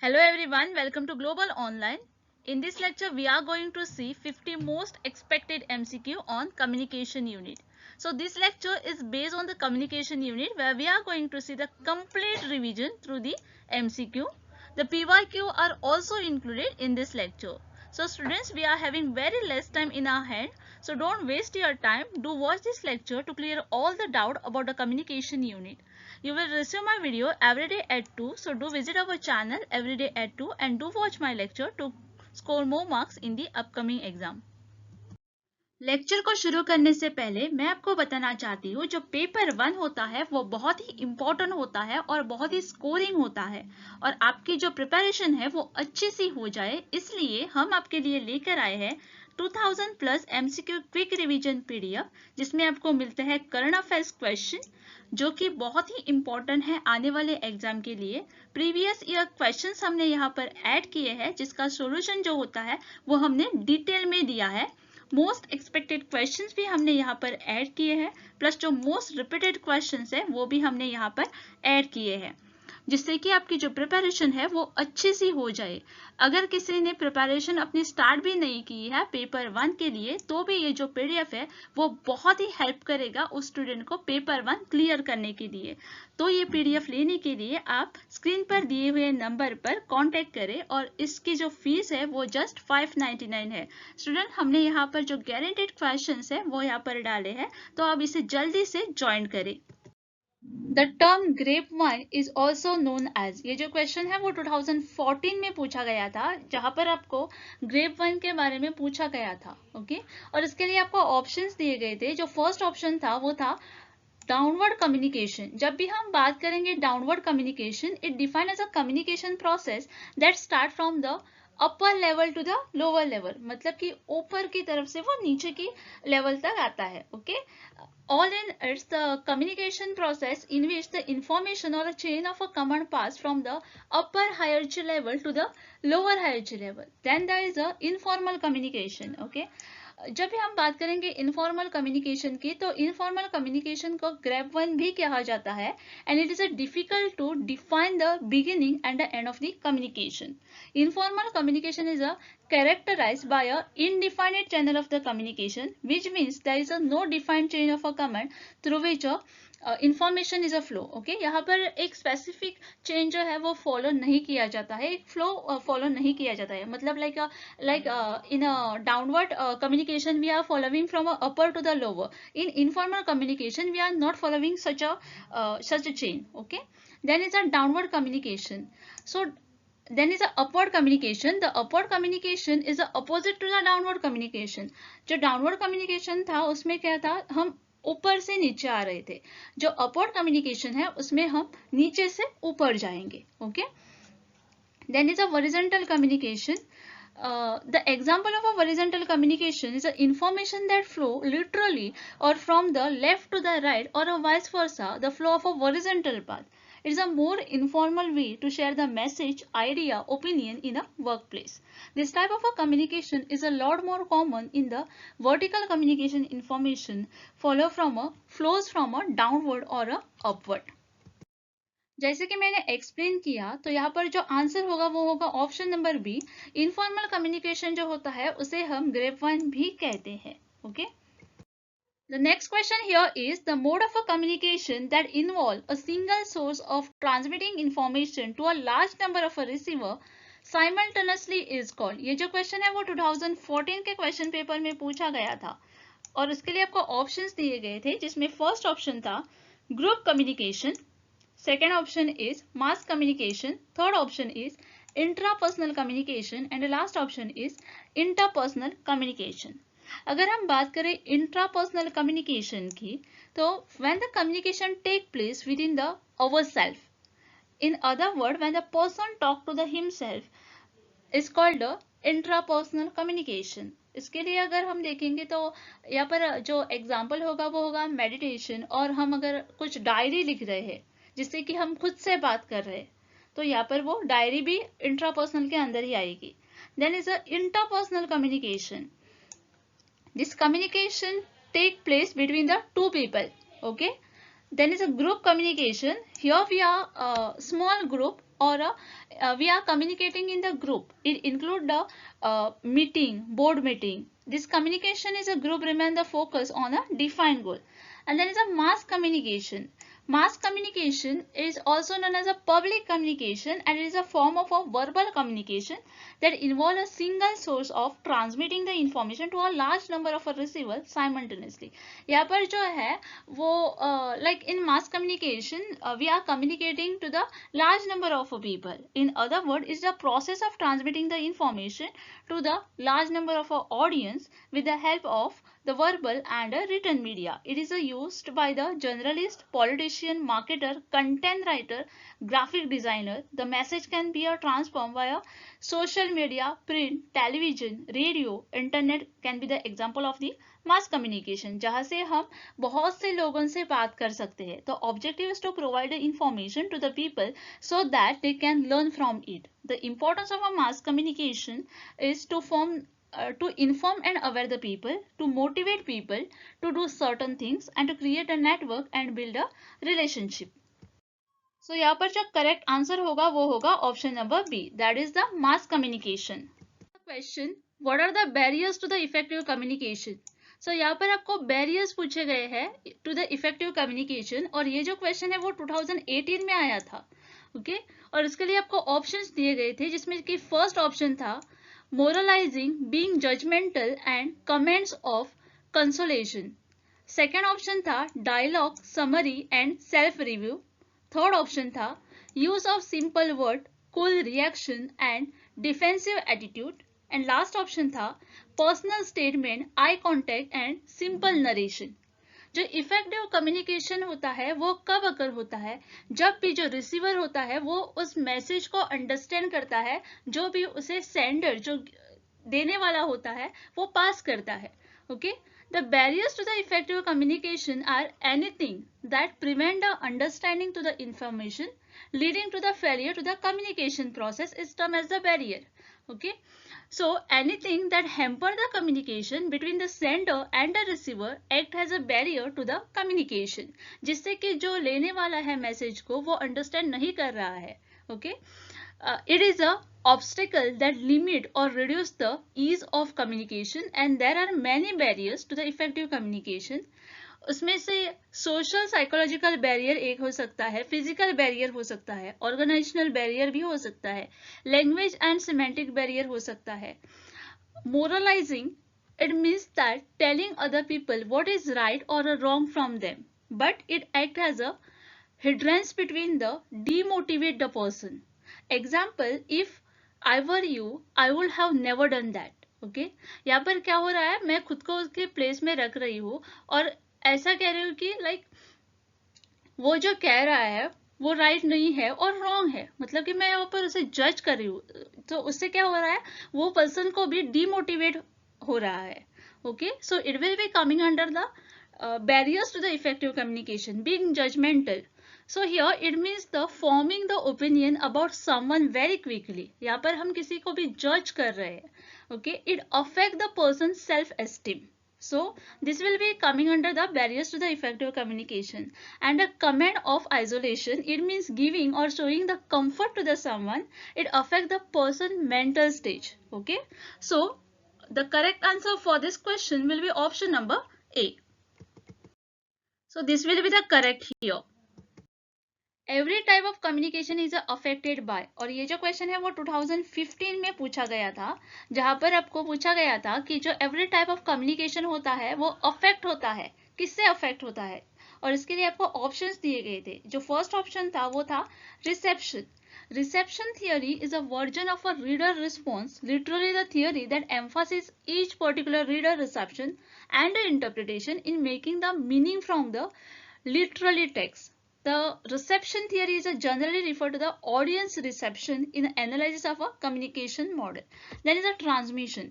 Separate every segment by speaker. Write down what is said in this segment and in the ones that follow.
Speaker 1: Hello everyone, welcome to Global Online. In this lecture, we are going to see 50 most expected MCQ on communication unit. So this lecture is based on the communication unit where we are going to see the complete revision through the MCQ. The PYQ are also included in this lecture. So students, we are having very less time in our hand. So don't waste your time. Do watch this lecture to clear all the doubt about the communication unit. You will receive my video everyday at 2. So do visit our channel everyday at 2 and do watch my lecture to score more marks in the upcoming exam. Lecture को शुरू करने से पहले मैं आपको बताना चाहती हूँ जो पेपर 1 होता है वो बहुत ही इम्पोर्टेंट होता है और बहुत ही स्कोरिंग होता है और आपकी जो प्रिपरेशन है वो अच्छी सी हो जाए इसलिए हम आपके लिए लेकर आए हैं 2000 plus MCQ quick revision PDF जिसमें आपको मिलते हैं करंट अफेयर्स क्वेश्चन जो कि बहुत ही इम्पोर्टेंट है आने वाले एग्जाम के लिए। प्रीवियस ईयर क्वेश्चंस हमने यहाँ पर ऐड किए हैं जिसका सॉल्यूशन जो होता है वो हमने डिटेल में दिया है। मोस्ट एक्सपेक्टेड क्वेश्चंस भी हमने यहाँ पर ऐड किए हैं प्लस जो मोस्ट रिपीटेड क्वेश्चंस है वो भी हमने यहाँ पर ऐड किए हैं जिससे कि आपकी जो प्रिपरेशन है वो अच्छी सी हो जाए। अगर किसी ने प्रिपरेशन अपनी स्टार्ट भी नहीं की है पेपर 1 के लिए तो भी ये जो PDF है वो बहुत ही हेल्प करेगा उस स्टूडेंट को पेपर 1 क्लियर करने के लिए। तो ये PDF लेने के लिए आप स्क्रीन पर दिए हुए नंबर पर कांटेक्ट करें और इसकी जो फीस है वो जस्ट 599 है। स्टूडेंट हमने यहाँ पर जो गारंटेड क्वेश्चंस है वो यहाँ पर डाले हैं तो आप इसे जल्दी से ज्वाइन करें। The term grapevine is also known as, ये जो क्वेश्चन है वो 2014 में पूछा गया था जहां पर आपको ग्रेपवाइन के बारे में पूछा गया था। ओके और इसके लिए आपको ऑप्शंस दिए गए थे। जो फर्स्ट ऑप्शन था वो था डाउनवर्ड कम्युनिकेशन। जब भी हम बात करेंगे downward communication, it define as a communication process that start from the upper level to the lower level, मतलब कि ऊपर की तरफ से वो नीचे की लेवल तक आता है। Okay all in it's the communication process in which the information or a chain of a command pass from the upper hierarchy level to the lower hierarchy level. Then there is a informal communication. Okay, जब भी हम बात करेंगे informal communication की तो informal communication को grapevine भी कहा जाता है and it is a difficult to define the beginning and the end of the communication. Informal communication is a characterized by a indefinite channel of the communication, which means there is a no defined chain of a command through which a information is a flow. Okay यहाँ पर एक specific chain जो है वो follow नहीं किया जाता है, एक फ्लो फॉलो नहीं किया जाता है। मतलब like in downward communication we are following from upper to the lower, in informal communication we are not following such a chain. Okay then is a downward communication. So then is a upward communication. The upward communication is the opposite to the downward communication. जो downward communication था उसमें क्या था, हम ऊपर से नीचे आ रहे थे। जो अपवर्ड कम्युनिकेशन है उसमें हम नीचे से ऊपर जाएंगे। Okay then is a horizontal communication. The example of a horizontal communication is the information that flow literally or from the left to the right or vice versa, the flow of a horizontal path. It is a more informal way to share the message, idea, opinion in a workplace. This type of a communication is a lot more common in the vertical communication. Information flows from a downward or a upward. जैसे कि मैंने explain किया तो यहाँ पर जो answer होगा वो होगा option number B. Informal communication जो होता है उसे हम ग्रेपवाइन भी कहते हैं। Okay The next question here is the mode of a communication that involve a single source of transmitting information to a large number of a receiver simultaneously is called. ये जो क्वेश्चन है वो 2014 के question paper में पूछा गया था और उसके लिए आपको ऑप्शंस दिए गए थे जिसमें फर्स्ट ऑप्शन था group communication, second option is mass communication, third option is intrapersonal communication and the last option is interpersonal communication. अगर हम बात करें इंट्रापर्सनल कम्युनिकेशन की तो when the communication take place within the ourself, in other word when the person talk to the himself is called the intrapersonal communication. इसके लिए अगर हम देखेंगे तो यहाँ पर जो एग्जाम्पल होगा वो होगा मेडिटेशन, और हम अगर कुछ डायरी लिख रहे हैं जिससे कि हम खुद से बात कर रहे हैं तो यहाँ पर वो डायरी भी इंट्रापर्सनल के अंदर ही आएगी। Then is a interpersonal communication. This communication take place between the two people. Okay then is a group communication. Here we are small group or we are communicating in the group. It include the meeting, board meeting. This communication is a group remain the focus on a defined goal. And then is a mass communication. Mass communication is also known as a public communication, and it is a form of a verbal communication that involve a single source of transmitting the information to a large number of receivers simultaneously. यहाँ पर जो है वो like in mass communication we are communicating to the large number of people. In other words, it's the process of transmitting the information to the large number of audience with the help of the verbal and written media. It is used by the journalist, politician, marketer, content writer, graphic designer. The message can be transformed via social media, print, television, radio, internet can be the example of the mass communication, जहाँ से हम बहुत से लोगों से बात कर सकते हैं. The objective is to provide information to the people so that they can learn from it. The importance of a mass communication is to inform and aware the people, to motivate people to do certain things, and to create a network and build a relationship. So यहाँ पर जो correct answer होगा वो होगा option number B, that is the mass communication. Question: what are the barriers to the effective communication? So यहाँ पर आपको barriers पूछे गए हैं to the effective communication, और ये जो question है वो 2018 में आया था. ओके और इसके लिए आपको options दिए गए थे, जिसमें कि first option था moralizing, being judgmental and comments of consolation. Second option था dialogue, summary and self review. Third option था use of simple word, cool reaction and defensive attitude. And last option था personal statement, eye contact and simple narration. जो effective communication होता है वो कब अगर होता है, जब भी जो रिसीवर होता है वो उस मैसेज को अंडरस्टैंड करता है जो भी उसे सेंडर, जो देने वाला होता है, वो पास करता है. Okay The barriers to the effective communication are anything that prevent the understanding to the information leading to the failure to the communication process is termed as the barrier. Okay. So anything that hamper the communication between the sender and the receiver act as a barrier to the communication, जिससे कि जो लेने वाला है message को वो understand नहीं कर रहा है. Okay. It is a obstacle that limit or reduce the ease of communication, and there are many barriers to the effective communication. उसमें से सोशल साइकोलॉजिकल बैरियर एक हो सकता है, फिजिकल बैरियर हो सकता है, ऑर्गेनाइजेशनल बैरियर भी हो सकता है, लैंग्वेज एंड सिमेंटिक बैरियर हो सकता है. मोरलाइजिंग, it means that telling other people what is right or wrong from them, but it acts as a hindrance between the demotivate the person. Example, if I were you, I would have never done that. Okay? यहाँ पर क्या हो रहा है, मैं खुद को उसके प्लेस में रख रही हूँ और ऐसा कह रही हूँ कि लाइक वो जो कह रहा है वो राइट नहीं है और रॉन्ग है, मतलब कि मैं यहाँ पर उसे जज कर रही हूँ. तो उससे क्या हो रहा है, वो पर्सन को भी डिमोटिवेट हो रहा है. Okay so it will be coming under the barriers to the effective communication. Being judgmental, so here it means the forming the opinion about someone very quickly. यहाँ पर हम किसी को भी जज कर रहे हैं. Okay, it affect the person's self esteem. So this will be coming under the barriers to the effective communication. And a comment of isolation, it means giving or showing the comfort to the someone. It affect the person mental stage. Okay, so the correct answer for this question will be option number A. So this will be the correct here. Every type of communication is affected by, और ये जो question है वो 2015 में पूछा गया था, जहां पर आपको पूछा गया था कि जो every type of communication होता है वो अफेक्ट होता है, किससे अफेक्ट होता है, और इसके लिए आपको ऑप्शंस दिए गए थे. जो फर्स्ट ऑप्शन था वो था reception. Reception theory is a version of a reader response, literally the theory that emphasizes each particular reader reception and interpretation in making the meaning from the literally text. The reception theory is generally referred to the audience reception in the analysis of a communication model. Then is a transmission.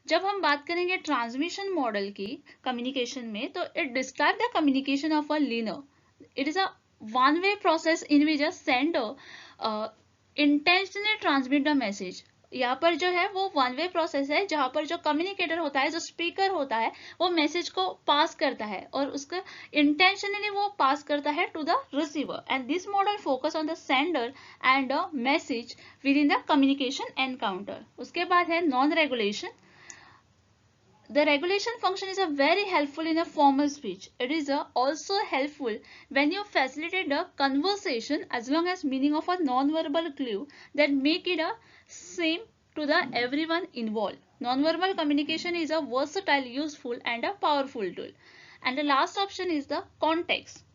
Speaker 1: जब हम बात करेंगे transmission model की communication में, तो it describes the communication of a learner. It is a one-way process in which a sender intentionally transmit the message. यहाँ पर जो है वो वन वे प्रोसेस है, जहाँ पर जो कम्युनिकेटर होता है, जो स्पीकर होता है, वो मैसेज को पास करता है और उसका इंटेंशनली वो पास करता है to the receiver, and this model focus on the sender and the message within the communication encounter. उसके बाद है non regulation. The regulation function is a very helpful in a formal speech. It is also helpful when you facilitate the conversation as long as meaning of a non-verbal clue that make it a same to the everyone involved. Non-verbal communication is a versatile, useful and a powerful tool. And the last option is the context.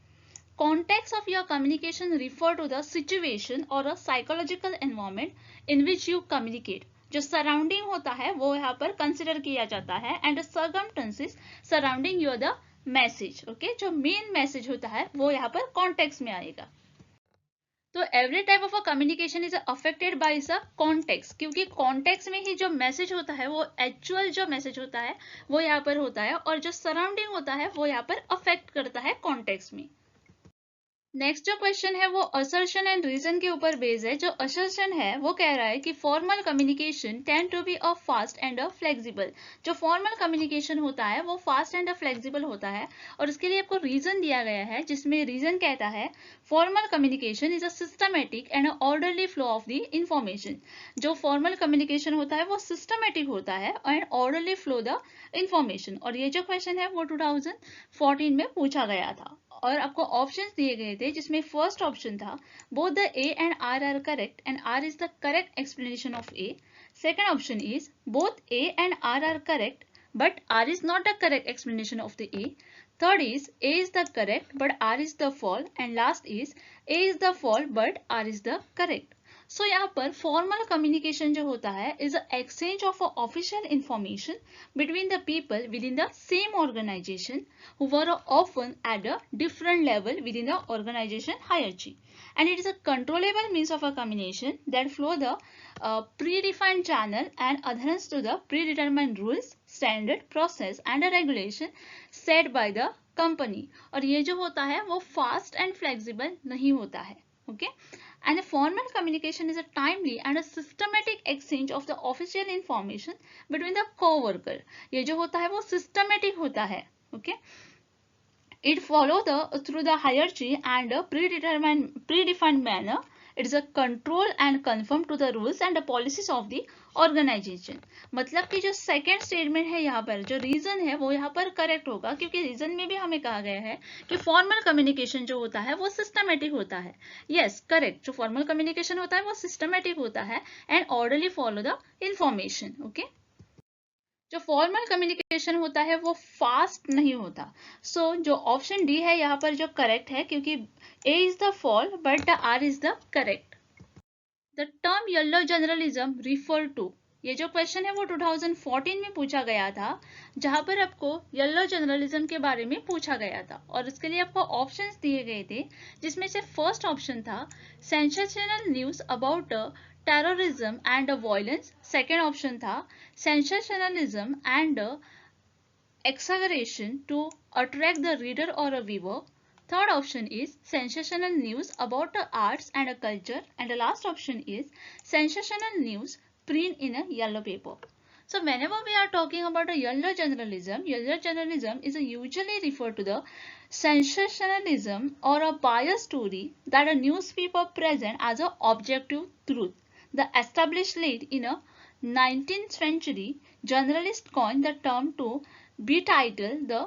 Speaker 1: Context of your communication refer to the situation or a psychological environment in which you communicate. जो surrounding होता है वो यहाँ पर consider किया जाता है, and circumstances surrounding your the message. Okay, जो मेन मैसेज होता है वो यहाँ पर कॉन्टेक्स्ट में आएगा। तो every type of a communication is affected by the context, क्योंकि कॉन्टेक्स्ट में ही जो मैसेज होता है वो एक्चुअल जो मैसेज होता है वो यहाँ पर होता है, और जो सराउंडिंग होता है वो यहाँ पर अफेक्ट करता है कॉन्टेक्स्ट में। नेक्स्ट जो क्वेश्चन है वो असर्शन एंड रीजन के ऊपर बेस्ड है। जो असर्शन है वो कह रहा है कि formal communication tend to be a fast and a flexible. जो फॉर्मल कम्युनिकेशन होता है वो फास्ट एंड अ फ्लेक्सिबल होता है, और उसके लिए आपको रीजन दिया गया है, जिसमें रीजन कहता है formal communication is a systematic and orderly flow of the information. जो फॉर्मल कम्युनिकेशन होता है वो सिस्टमेटिक होता है and orderly flow the information. और ये जो क्वेश्चन है वो 2014 में पूछा गया था, और आपको ऑप्शंस दिए गए थे, जिसमें फर्स्ट ऑप्शन था both the A and R correct and R is the correct explanation of A. Second option is both A and R correct but R is not the correct explanation of the A. Third is A is the correct but R is the fault, and last is A is the fault but R is the correct. So यहाँ पर formal communication जो होता है is exchange of official information between the people within the same organization who were often at a different level within the organization hierarchy, and it is a controllable means of a communication that flow the predefined channel and adherence to the predetermined rules, standard, process and a regulation set by the company। और ये जो होता है वो fast and flexible नहीं होता है। okay, and a formal communication is a timely and a systematic exchange of the official information between the co-worker। ये जो होता है वो systematic होता है। okay, it follow through the hierarchy and a predefined manner। it is a control and conform to the rules and the policies of the organization। मतलब कि जो सेकेंड स्टेटमेंट है यहाँ पर जो रीजन है वो यहाँ पर करेक्ट होगा, क्योंकि रीजन में भी हमें कहा गया है कि फॉर्मल कम्युनिकेशन जो होता है वो सिस्टमेटिक होता है। यस करेक्ट, जो फॉर्मल कम्युनिकेशन होता है वो सिस्टमेटिक होता है and orderly follow the information. Okay, जो फॉर्मल कम्युनिकेशन होता है वो फास्ट नहीं होता। सो जो ऑप्शन डी है यहाँ पर जो करेक्ट है, क्योंकि A is the fault but the R is the correct. The term yellow journalism refer to, ये जो क्वेश्चन है वो 2014 में पूछा गया था, जहां पर आपको येलो जर्नलिज्म के बारे में पूछा गया था, और इसके लिए आपको ऑप्शंस दिए गए थे, जिसमें से फर्स्ट ऑप्शन था sensational news about terrorism and violence। second option था sensationalism and exaggeration to attract the reader or a viewer। third option is sensational news about arts and culture, and the last option is sensational news print in a yellow paper। So whenever we are talking about a yellow journalism is usually referred to the sensationalism or a biased story that a newspaper present as an objective truth। The established late in a 19th century journalist coined the term to betitle the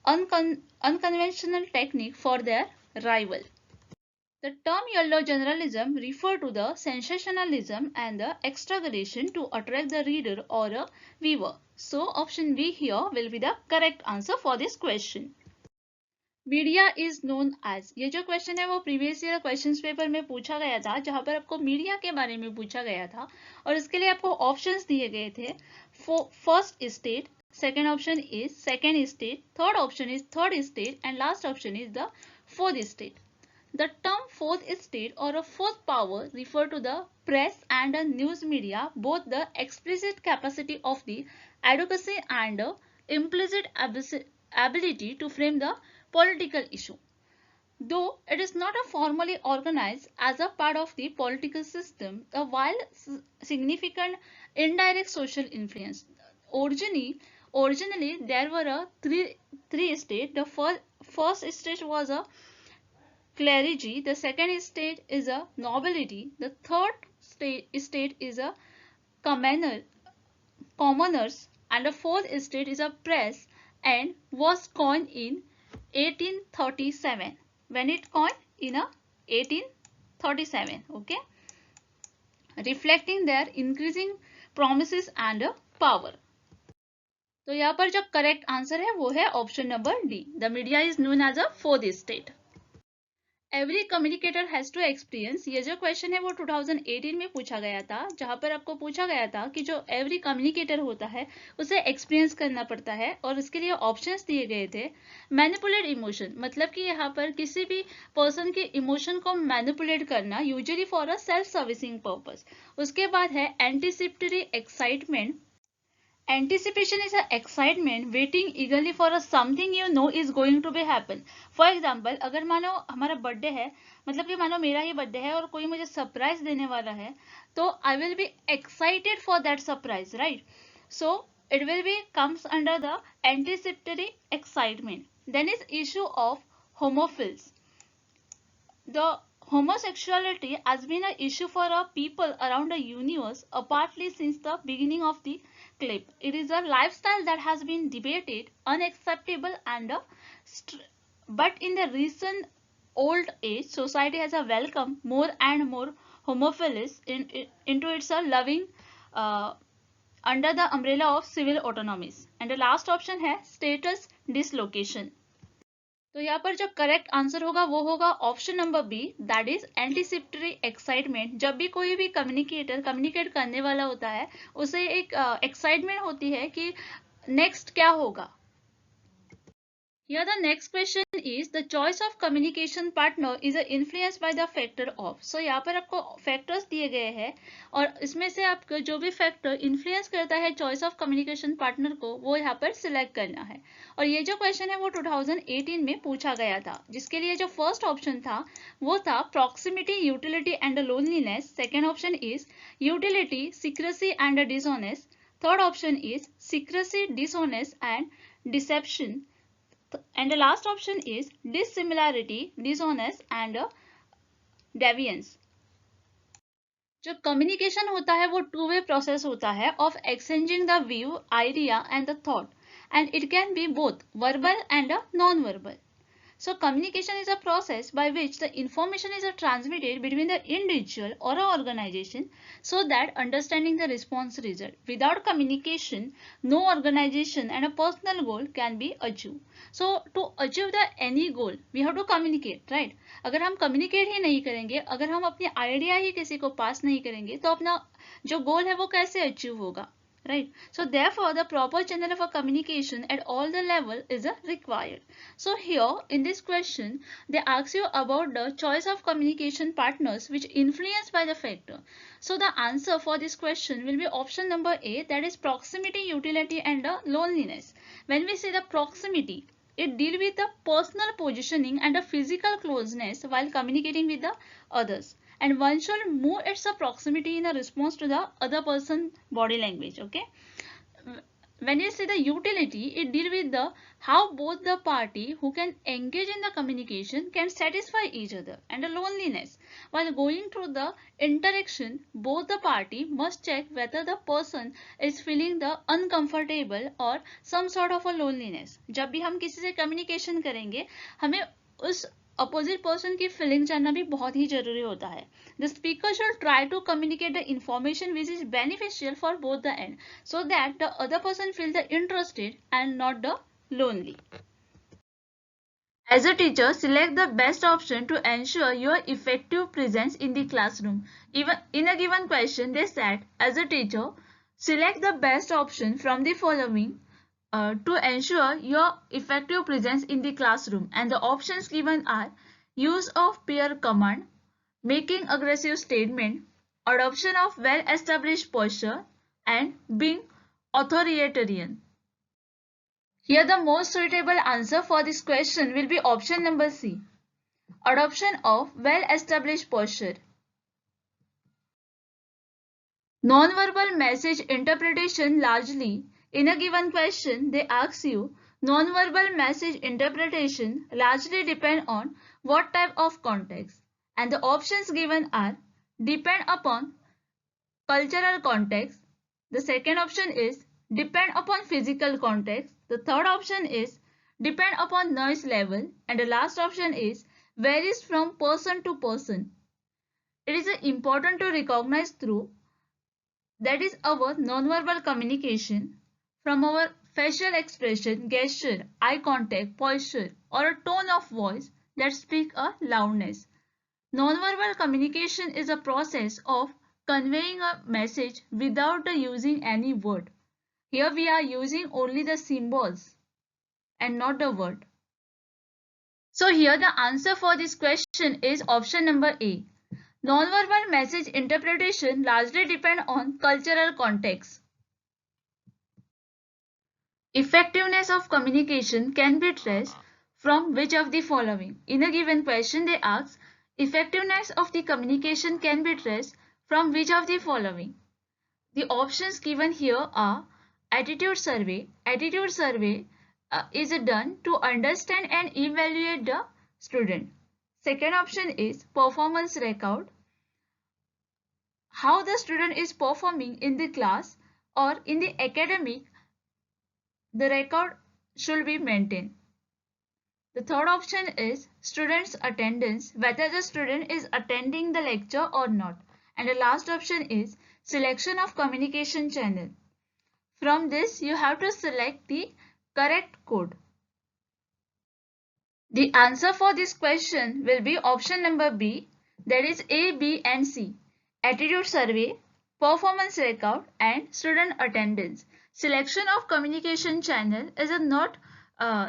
Speaker 1: unconventional technique for their rival। The term yellow journalism refer to the sensationalism and the exaggeration to attract the reader or a viewer। So option B here will be the correct answer for this question। Media is known as, ये जो question है वो previous year question paper में पूछा गया था, जहां पर आपको मीडिया के बारे में पूछा गया था, और इसके लिए आपको ऑप्शंस दिए गए थे। First state, second option is second state, third option is third state, and last option is the fourth state. The term fourth state or a fourth power refer to the press and a news media, both the explicit capacity of the advocacy and implicit ability to frame the political issue। Though it is not a formally organized as a part of the political system, while significant indirect social influence. Originally there were three states. The first state was a clergy, the second state is a nobility, the third state is a commoner, commoners, and the fourth state is a press, and was coined in 1837. When it coined in a 1837, okay, reflecting their increasing promises and power. तो यहाँ पर जो correct answer है वो है option number D. The media is known as a fourth state. Every communicator has to experience. ये जो question है वो 2018 में पूछा गया था, जहां पर आपको पूछा गया था कि जो एवरी कम्युनिकेटर होता है उसे एक्सपीरियंस करना पड़ता है, और इसके लिए ऑप्शंस दिए गए थे. मैनिपुलेट इमोशन, मतलब कि यहाँ पर किसी भी पर्सन के इमोशन को मैनिपुलेट करना, usually for a self servicing purpose. उसके बाद है anticipatory excitement. Anticipation is an excitement waiting eagerly for a something you know is going to be happen. For example, अगर मानो हमारा बर्थडे है, मतलब कि मानो मेरा ही बर्थडे है और कोई मुझे सरप्राइज देने वाला है, तो I will be excited for that surprise, right? So it will be comes under the anticipatory excitement. Then is issue of homophils. The homosexuality has been an issue for people around the universe, partly since the beginning of the clip. It is a lifestyle that has been debated, unacceptable, and but in the recent old age, society has welcomed more and more homophilies into its loving under the umbrella of civil autonomies. And the last option है status dislocation. तो यहाँ पर जो correct answer होगा वो होगा option number B, that is anticipatory excitement. जब भी कोई भी कम्युनिकेटर कम्युनिकेट करने वाला होता है, उसे एक एक्साइटमेंट होती है कि नेक्स्ट क्या होगा. Here the next question is the choice of communication partner is influenced by the factor of. So यहाँ पर आपको factors दिए गए हैं, और इसमें से आपको जो भी factor influence करता है choice of communication partner को, वो यहाँ पर select करना है. और ये जो question है वो 2018 में पूछा गया था, जिसके लिए जो first option था वो था proximity, utility and loneliness. Second option is utility, secrecy and dishonest. Third option is secrecy, dishonest and deception. And the last option is dissimilarity, dishonest and deviance. जो कम्युनिकेशन होता है वो टू वे प्रोसेस होता है of exchanging the view, idea and the thought, and it can be both verbal and non verbal. So communication is a process by which the information is transmitted between the individual or an organization so that understanding the response result. Without communication, no organization and a personal goal can be achieved. So to achieve the any goal, we have to communicate, right? अगर हम communicate ही नहीं करेंगे, अगर हम अपनी idea ही किसी को pass नहीं करेंगे, तो अपना जो goal है वो कैसे achieve होगा? Right. So therefore the proper channel of a communication at all the level is required. So here in this question they ask you about the choice of communication partners which influenced by the factor. So the answer for this question will be option number A, that is proximity, utility and loneliness. When we say the proximity, it deals with the personal positioning and the physical closeness while communicating with the others. And one should move its proximity in a response to the other person's body language. Okay. When you say the utility, it deals with the how both the party who can engage in the communication can satisfy each other. And the loneliness, while going through the interaction, both the party must check whether the person is feeling the uncomfortable or some sort of a loneliness. जब भी हम किसी से communication करेंगे, हमें उस opposite person की feeling जानना भी बहुत ही जरूरी होता है. The speaker should try to communicate the information which is beneficial for both the end, so that the other person feel the interested and not the lonely. As a teacher, select the best option to ensure your effective presence in the classroom. Even in a given question, they said, as a teacher, select the best option from the following to ensure your effective presence in the classroom, and the options given are use of peer command, making aggressive statement, adoption of well-established posture, and being authoritarian. Here the most suitable answer for this question will be option number C. Adoption of well-established posture. Non-verbal message interpretation. Largely, in a given question, they ask you, non-verbal message interpretation largely depend on what type of context, and the options given are depend upon cultural context. The second option is depend upon physical context. The third option is depend upon noise level, and the last option is varies from person to person. It is important to recognize through that is our nonverbal communication from our facial expression, gesture, eye contact, posture, or a tone of voice that speak a loudness. Nonverbal communication is a process of conveying a message without the using any word. Here we are using only the symbols and not the word. So here the answer for this question is option number A. Nonverbal message interpretation largely depend on cultural context. Effectiveness of communication can be traced from which of the following? In a given question they ask, effectiveness of the communication can be traced from which of the following? The options given here are attitude survey. Attitude survey is done to understand and evaluate the student. Second option is performance record. How the student is performing in the class or in the academic, the record should be maintained. The third option is student's attendance, whether the student is attending the lecture or not. And the last option is selection of communication channel. From this, you have to select the correct code. The answer for this question will be option number B, that is A, B and C. Attitude survey, performance record and student attendance. Selection of communication channel is not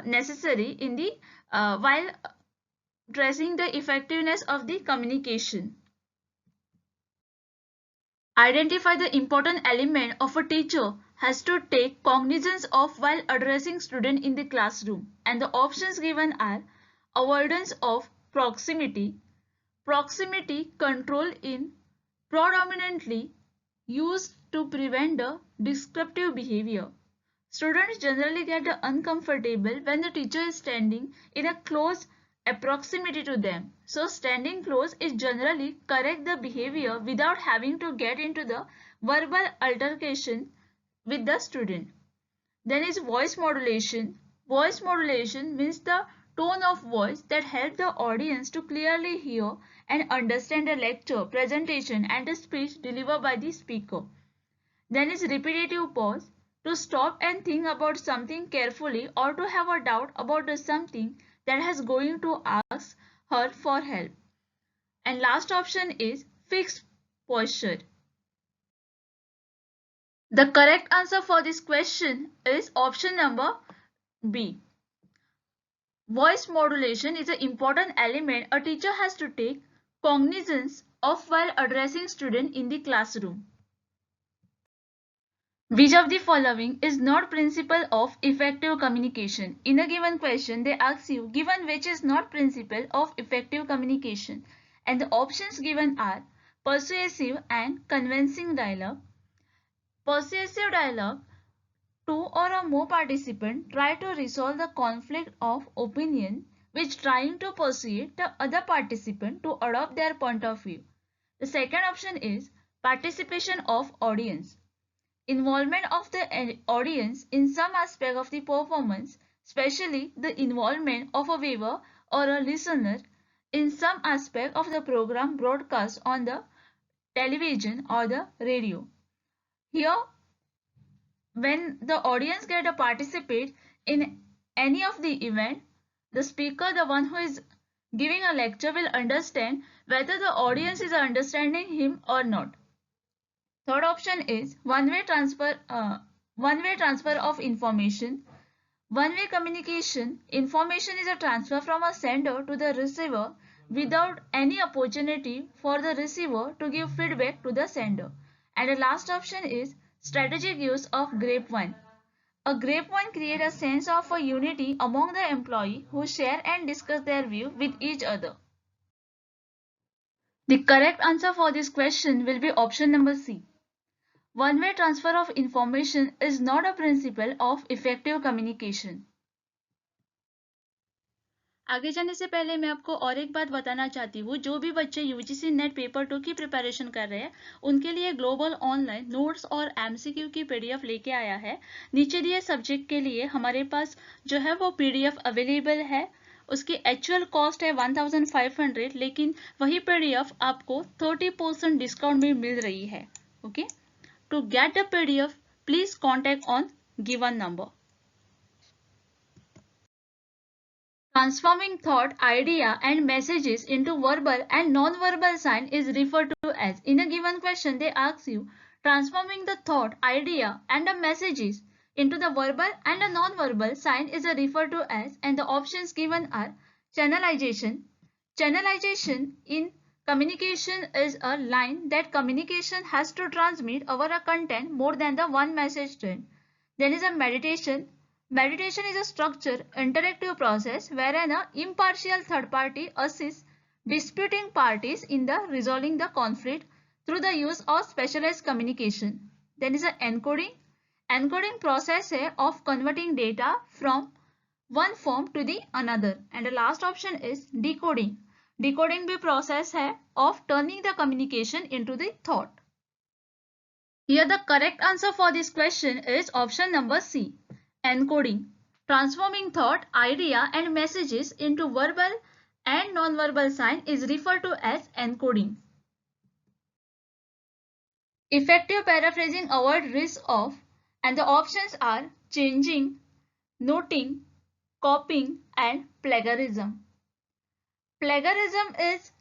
Speaker 1: necessary in the while tracing the effectiveness of the communication. Identify the important element of a teacher has to take cognizance of while addressing student in the classroom, and the options given are avoidance of proximity. Proximity control in predominantly used to prevent the disruptive behavior. Students generally get uncomfortable when the teacher is standing in a close proximity to them. So standing close is generally correct the behavior without having to get into the verbal altercation with the student. Then is voice modulation. Voice modulation means the tone of voice that helps the audience to clearly hear and understand the lecture, presentation and the speech delivered by the speaker. Then is repetitive pause, to stop and think about something carefully or to have a doubt about the something that is going to ask her for help. And last option is fixed posture. The correct answer for this question is option number B. Voice modulation is an important element a teacher has to take cognizance of while addressing students in the classroom. Which of the following is not principle of effective communication? In a given question, they ask you, given which is not principle of effective communication? And the options given are persuasive and convincing dialogue. Persuasive dialogue, two or more participants try to resolve the conflict of opinion which trying to persuade the other participant to adopt their point of view. The second option is participation of audience. Involvement of the audience in some aspect of the performance, especially the involvement of a viewer or a listener in some aspect of the program broadcast on the television or the radio. Here, when the audience get to participate in any of the event, the speaker, the one who is giving a lecture, will understand whether the audience is understanding him or not. Third option is one-way transfer of information. One-way communication. Information is a transfer from a sender to the receiver without any opportunity for the receiver to give feedback to the sender. And the last option is strategic use of grapevine. A grapevine creates a sense of a unity among the employees who share and discuss their view with each other. The correct answer for this question will be option number C. One-way transfer of information is not a principle of effective communication. आगे जाने से पहले मैं आपको और एक बात बताना चाहती हूँ, जो भी बच्चे यूजीसी नेट पेपर 2 की प्रिपरेशन कर रहे हैं उनके लिए ग्लोबल ऑनलाइन नोट्स और एमसीक्यू की पीडीएफ लेके आया है। नीचे दिए सब्जेक्ट के लिए हमारे पास जो है वो पीडीएफ अवेलेबल है। उसकी एक्चुअल कॉस्ट है 1500, लेकिन वही पीडीएफ आपको 30% डिस्काउंट में मिल रही है। Okay, to get the PDF please contact on given number. Transforming thought, idea and messages into verbal and non-verbal sign is referred to as. In a given question, they ask you, transforming the thought, idea and the messages into the verbal and a non-verbal sign is referred to as, and the options given are channelization. Channelization in communication is a line that communication has to transmit over a content more than the one message train. Then is a meditation. Meditation is a structured, interactive process wherein an impartial third party assists disputing parties in the resolving the conflict through the use of specialized communication. Then is a encoding. Encoding process of converting data from one form to the another. And the last option is decoding. Decoding भी process है of turning the communication into the thought. Here the correct answer for this question is option number C. Encoding. Transforming thought, idea and messages into verbal and non-verbal sign is referred to as encoding. Effective paraphrasing avoid risk of, and the options are changing, noting, copying and plagiarism. Plagiarism is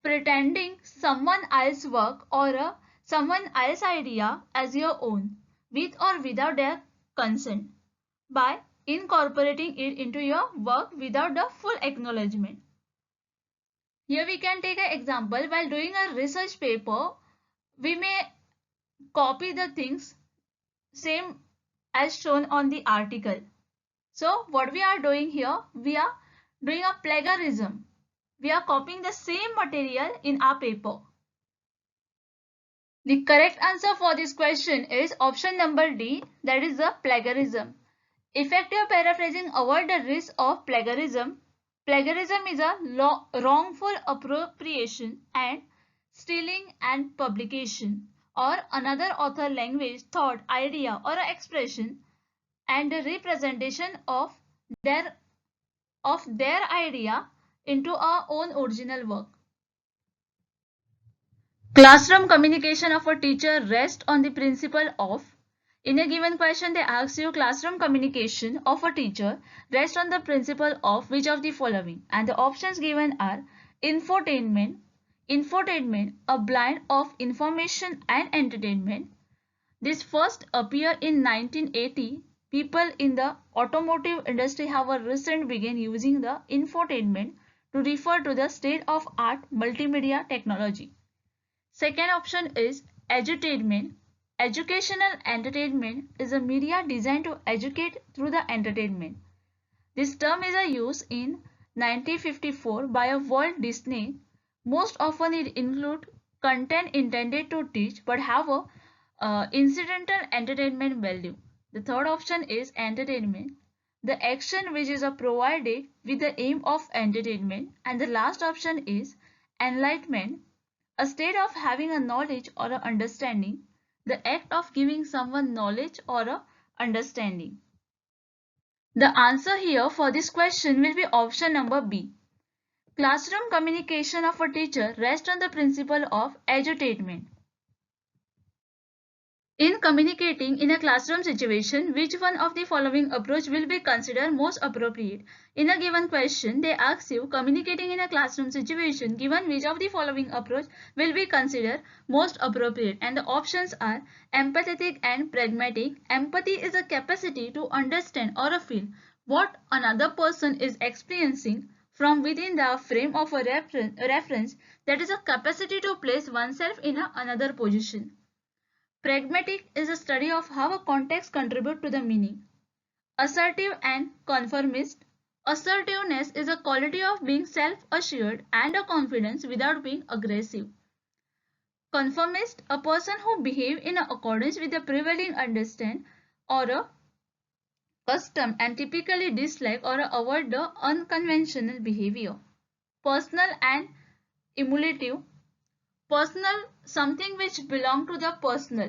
Speaker 1: pretending someone else's work or someone else's idea as your own, with or without their consent, by incorporating it into your work without the full acknowledgement. Here we can take an example. While doing a research paper, we may copy the things same as shown on the article. So what we are doing here, we are doing a plagiarism. We are copying the same material in our paper. The correct answer for this question is option number D, that is the plagiarism. Effective paraphrasing avoid the risk of plagiarism. Plagiarism is a wrongful appropriation and stealing and publication or another author language, thought, idea or expression and the representation of their idea into our own original work. Classroom communication of a teacher rests on the principle of. In a given question, they ask you classroom communication of a teacher rests on the principle of which of the following, and the options given are infotainment, a blend of information and entertainment. This first appeared in 1980. People in the automotive industry have a recent begun using the infotainment to refer to the state-of-art multimedia technology. Second option is edutainment. Educational entertainment is a media designed to educate through the entertainment. This term is used in 1954 by a Walt Disney. Most often it includes content intended to teach but have a incidental entertainment value. The third option is entertainment, the action which is provided with the aim of entertainment. And the last option is enlightenment, a state of having a knowledge or a understanding, the act of giving someone knowledge or a understanding. The answer here for this question will be option number B. Classroom communication of a teacher rests on the principle of edutainment. In communicating in a classroom situation, which one of the following approach will be considered most appropriate? In a given question, they ask you communicating in a classroom situation, given which of the following approach will be considered most appropriate? And the options are empathetic and pragmatic. Empathy is a capacity to understand or feel what another person is experiencing from within the frame of a reference, that is a capacity to place oneself in another position. Pragmatic is a study of how a context contributes to the meaning. Assertive and conformist. Assertiveness is a quality of being self-assured and a confidence without being aggressive. Conformist, a person who behave in accordance with the prevailing understand or a custom and typically dislike or avoid the unconventional behavior. Personal and emulative. Personal, something which belong to the personal,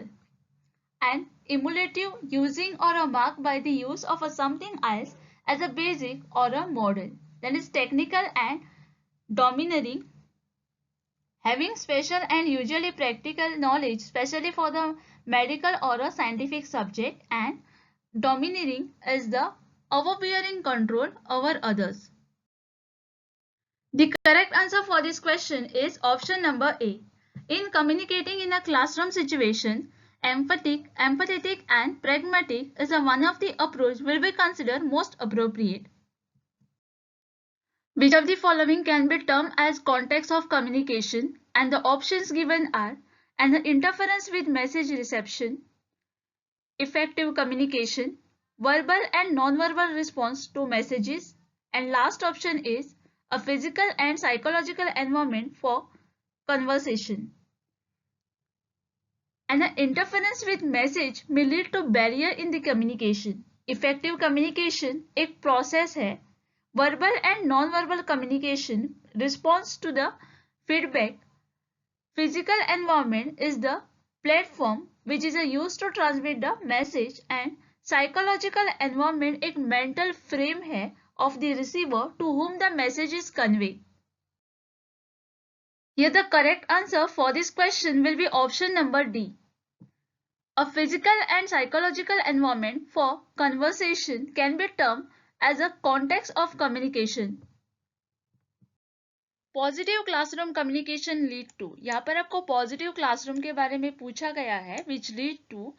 Speaker 1: and emulative, using or a mark by the use of a something else as a basic or a model. Then is technical and domineering, having special and usually practical knowledge, especially for the medical or a scientific subject. And domineering is the overbearing control over others. The correct answer for this question is option number A. In communicating in a classroom situation, empathetic and pragmatic is one of the approach will be considered most appropriate. Which of the following can be termed as context of communication? And the options given are: and the interference with message reception, effective communication, verbal and non-verbal response to messages, and last option is a physical and psychological environment for conversation. And the interference with message may lead to barrier in the communication. Effective communication एक process है. Verbal and non-verbal communication response to the feedback. Physical environment is the platform which is used to transmit the message, and psychological environment एक mental frame है of the receiver to whom the message is conveyed. Here the correct answer for this question will be option number D. A physical and psychological environment for conversation can be termed as a context of communication. Positive classroom communication lead to, यहाँ पर आपको positive classroom के बारे में पूछा गया है, which lead to.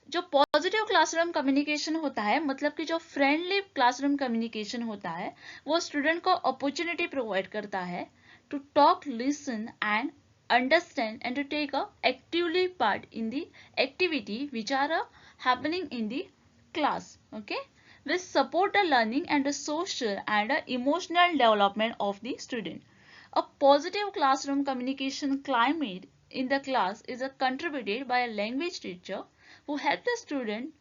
Speaker 1: जो पॉजिटिव क्लासरूम कम्युनिकेशन होता है, मतलब कि जो फ्रेंडली क्लासरूम कम्युनिकेशन होता है, वो स्टूडेंट को अपॉर्चुनिटी प्रोवाइड करता है to talk, listen and understand and to take a actively part in the activity which are happening in the class, okay, which support the learning and the social and emotional development of the student. A positive classroom communication climate in the class is contributed by a language teacher who help the student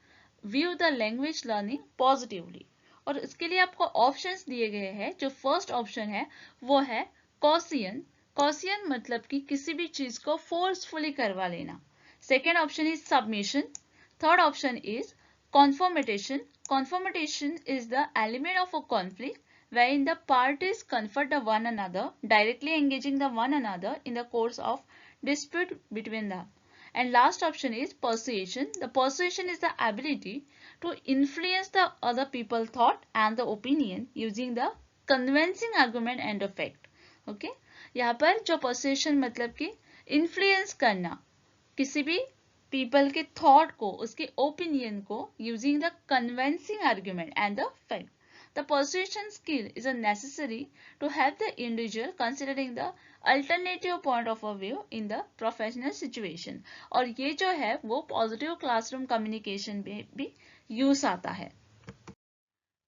Speaker 1: view the language learning positively. और इसके लिए आपको options दिए गए हैं। जो first option है वो है कॉशियन। कॉशियन मतलब कि किसी भी चीज को फोर्सफुली करवा लेना। Second option is submission. Third option is confrontation. Confrontation is the element of a conflict wherein the parties confront the one another, directly engaging the one another in the course of dispute between them. And last option is persuasion. The persuasion is the ability to influence the other people's thought and the opinion using the convincing argument and effect. Okay? यहाँ पर जो persuasion मतलब कि influence करना किसी भी people के thought को, उसके opinion को using the convincing argument and the fact. The persuasion skill is necessary to help the individual considering the alternative point of view in the professional situation. और ये जो है वो positive classroom communication में भी use आता है।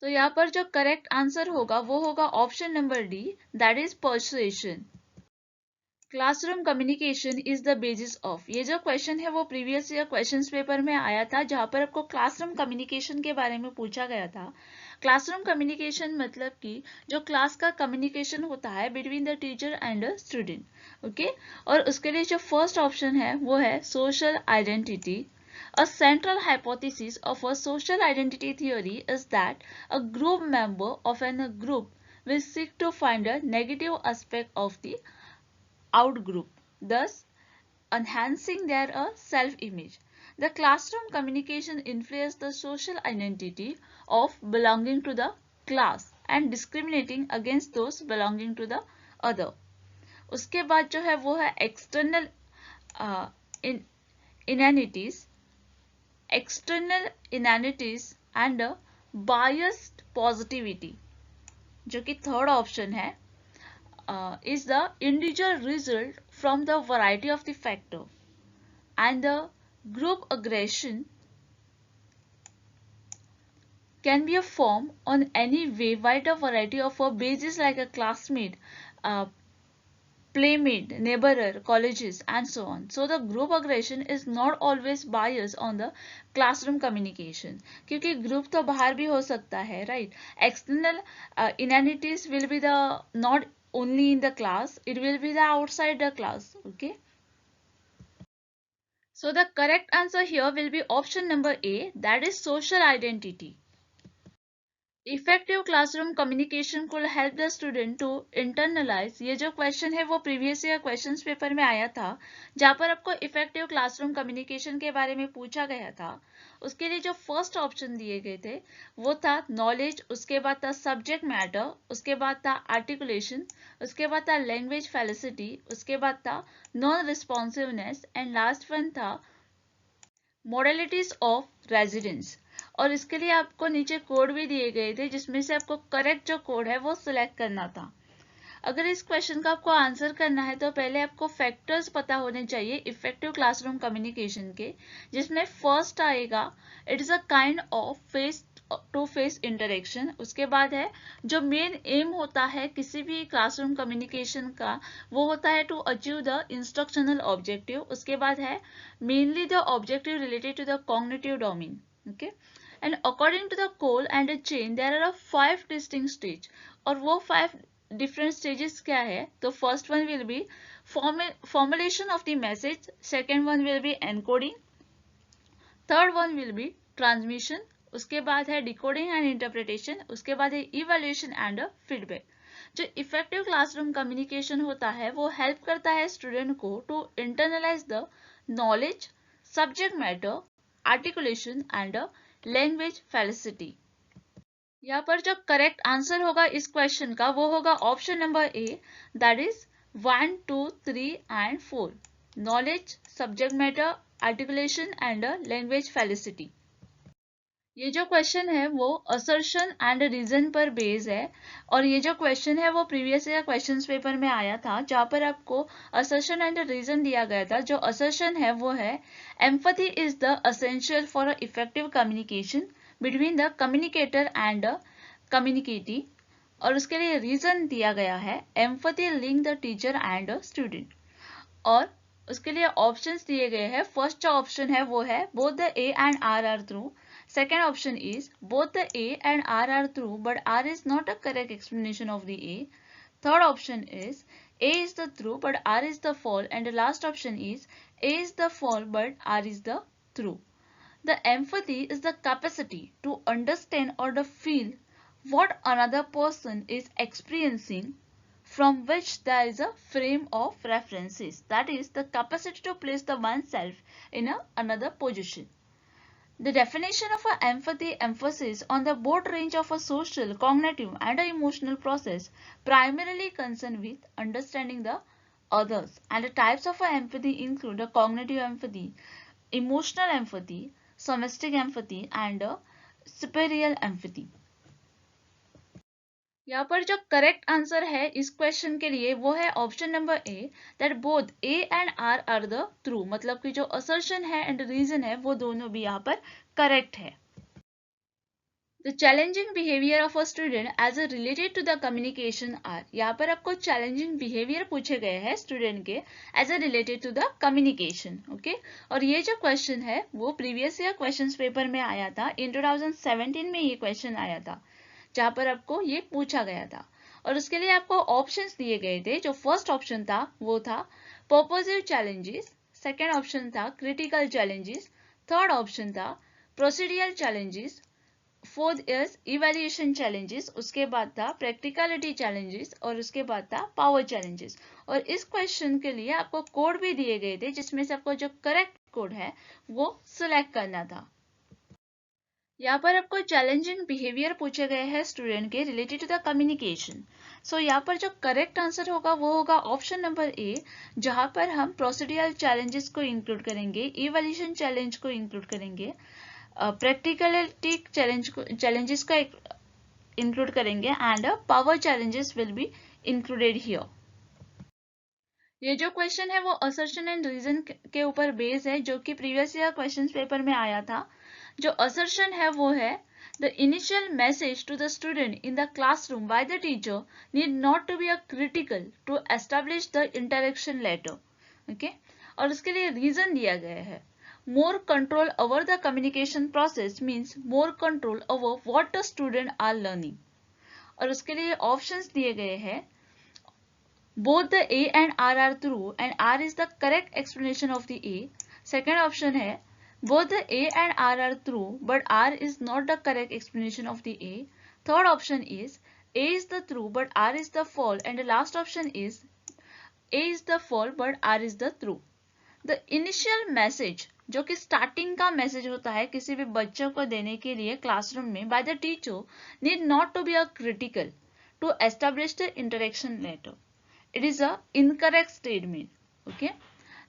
Speaker 1: तो यहाँ पर जो correct answer होगा वो होगा option number D, that is persuasion. Classroom communication is the basis of, ये जो क्वेश्चन है वो प्रीवियस ईयर क्वेश्चंस पेपर में आया था, जहां पर आपको क्लासरूम कम्युनिकेशन के बारे में पूछा गया था। क्लासरूम कम्युनिकेशन मतलब कि जो क्लास का कम्युनिकेशन होता है between the teacher and the student, okay. और उसके लिए जो फर्स्ट ऑप्शन है वो है social identity. A central hypothesis of a social identity theory is that a group member of a group will seek to find a negative aspect of the outgroup, thus enhancing their self-image. The classroom communication influences the social identity of belonging to the class and discriminating against those belonging to the other. उसके बाद जो है वो है external inanities and biased positivity, जो कि third option है, is the individual result from the variety of the factor, and the group aggression can be a form on any way wide a variety of a basis like a classmate, playmate, neighborer, colleges, and so on. So the group aggression is not always biased on the classroom communication. क्योंकि group तो बाहर भी हो सकता है, right? External inanities will be the not only in the class, it will be the outside the class, okay? So the correct answer here will be option number A, that is social identity. Effective classroom communication को help the student to internalise, ये जो question है वो previous year questions paper में आया था, जहां पर आपको इफेक्टिव क्लासरूम कम्युनिकेशन के बारे में पूछा गया था। उसके लिए जो फर्स्ट ऑप्शन दिए गए थे वो था नॉलेज, उसके बाद था सब्जेक्ट मैटर, उसके बाद था आर्टिकुलेशन, उसके बाद था लैंग्वेज फेलिसिटी, उसके बाद था non responsiveness and last one था मॉडलिटीज ऑफ रेजिडेंस। और इसके लिए आपको नीचे कोड भी दिए गए थे जिसमें से आपको करेक्ट जो कोड है वो सिलेक्ट करना था। अगर इस क्वेश्चन का आपको आंसर करना है तो पहले आपको फैक्टर्स पता होने चाहिए इफेक्टिव क्लासरूम कम्युनिकेशन के, जिसमें फर्स्ट आएगा it is a kind of face to face interaction. उसके बाद है जो मेन एम होता है किसी भी क्लासरूम कम्युनिकेशन का, वो होता है to achieve the instructional objective. उसके बाद है mainly the objective related to the cognitive domain, okay. And according to the code and the chain there are 5 distinct stage, और वो 5 different stages क्या है? तो first one will be formulation of the message, second one will be encoding, third one will be transmission, उसके बाद है decoding and interpretation, उसके बाद है evaluation and feedback। जो इफेक्टिव क्लासरूम कम्युनिकेशन होता है वो हेल्प करता है स्टूडेंट को to internalize the knowledge, subject matter, articulation and language felicity. यहाँ पर जो करेक्ट आंसर होगा इस क्वेश्चन का वो होगा option number A, that is 1, 2, 3 and 4, knowledge, subject matter, articulation and language felicity. ये जो क्वेश्चन है वो असर्शन एंड रीजन पर बेस है, और ये जो क्वेश्चन है वो प्रीवियस ईयर क्वेश्चंस पेपर में आया था जहाँ पर आपको असर्शन एंड रीजन दिया गया था। जो असर्शन है वो है empathy is the essential for a effective communication between the communicator and communicatee, और उसके लिए रीजन दिया गया है empathy link the teacher and student. और उसके लिए ऑप्शंस दिए गए हैं। फर्स्ट जो ऑप्शन है वो है both the A and R are true, second option is both the A and R are true but R is not a correct explanation of the A. Third option is A is the true but R is the false, and the last option is A is the false but R is the true. The empathy is the capacity to understand or to feel what another person is experiencing, from which there is a frame of references, that is the capacity to place the oneself in another position. The definition of empathy emphasis on the broad range of a social, cognitive and emotional process primarily concerned with understanding the others, and the types of empathy include the cognitive empathy, emotional empathy, somatic empathy and superior empathy. यहाँ पर जो correct answer है इस question के लिए वो है option number A, that both A and R are the true, मतलब कि जो असर्शन है एंड रीजन है वो दोनों भी यहाँ पर करेक्ट है। The challenging behaviour of a student as a related to the communication are, यहाँ पर आपको चैलेंजिंग बिहेवियर पूछे गए हैं स्टूडेंट के as a related to the communication, okay. और ये जो क्वेश्चन है वो प्रीवियस ईयर क्वेश्चन पेपर में आया था, इन 2017 में ये क्वेश्चन आया था जहां पर आपको ये पूछा गया था। और उसके लिए आपको ऑप्शंस दिए गए थे। जो फर्स्ट ऑप्शन था वो था पर्पसिव चैलेंजेस, सेकंड ऑप्शन था क्रिटिकल चैलेंजेस, थर्ड ऑप्शन था procedural challenges, fourth is evaluation challenges, उसके बाद था प्रैक्टिकलिटी चैलेंजेस और उसके बाद था पावर चैलेंजेस। और इस क्वेश्चन के लिए आपको कोड भी दिए गए थे जिसमें से आपको जो करेक्ट कोड है वो सिलेक्ट करना था। यहाँ पर आपको चैलेंजिंग बिहेवियर पूछे गए हैं स्टूडेंट के रिलेटेड टू द कम्युनिकेशन। सो यहाँ पर जो करेक्ट आंसर होगा वो होगा ऑप्शन नंबर ए, जहाँ पर हम प्रोसीडियल चैलेंजेस को इंक्लूड करेंगे, इवैल्यूएशन चैलेंज को इंक्लूड करेंगे, प्रैक्टिकलिटी चैलेंजेस को इंक्लूड करेंगे and power challenges will be included here. ये जो क्वेश्चन है वो असर्शन एंड रीजन के ऊपर बेस है जो कि प्रीवियस ईयर क्वेश्चन पेपर में आया था, जो assertion है वो है the initial message to the student in the classroom by the teacher need not to be a critical to establish the interaction later. Okay? और उसके लिए reason दिया गया है more control over the communication process means more control over what the student are learning. और उसके लिए options दिए गए हैं both the A and R are true and R is the correct explanation of the A. Second option है both the A and R are true but R is not the correct explanation of the A. Third option is A is the true but R is the false, and the last option is A is the false but R is the true. The initial message जो कि starting का message होता है किसी भी बच्चों को देने के लिए क्लासरूम में by the teacher need not to be a critical to establish the interaction later. It is a incorrect statement. Okay.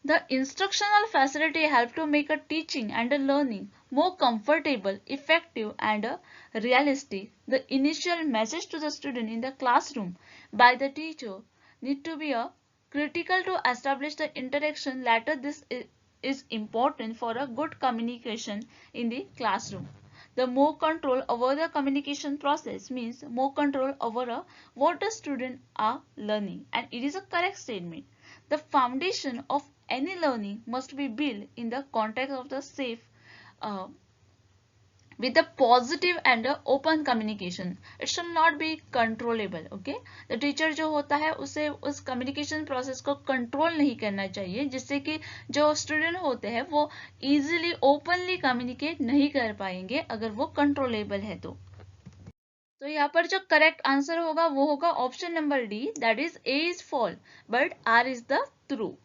Speaker 1: The instructional facility help to make a teaching and a learning more comfortable, effective and realistic. The initial message to the student in the classroom by the teacher need to be a critical to establish the interaction. Later, this is important for a good communication in the classroom. The more control over the communication process means more control over what the students are learning, and it is a correct statement. The foundation of any learning must be built in the context of the safe with a positive and a open communication. It should not be controllable. Okay, the teacher जो होता है उसे उस communication process को control नहीं करना चाहिए जिससे कि जो student होते हैं वो easily openly communicate नहीं कर पाएंगे अगर वो controllable है तो यहाँ पर जो करेक्ट आंसर होगा वो होगा option number D, that is A is false but R is the true.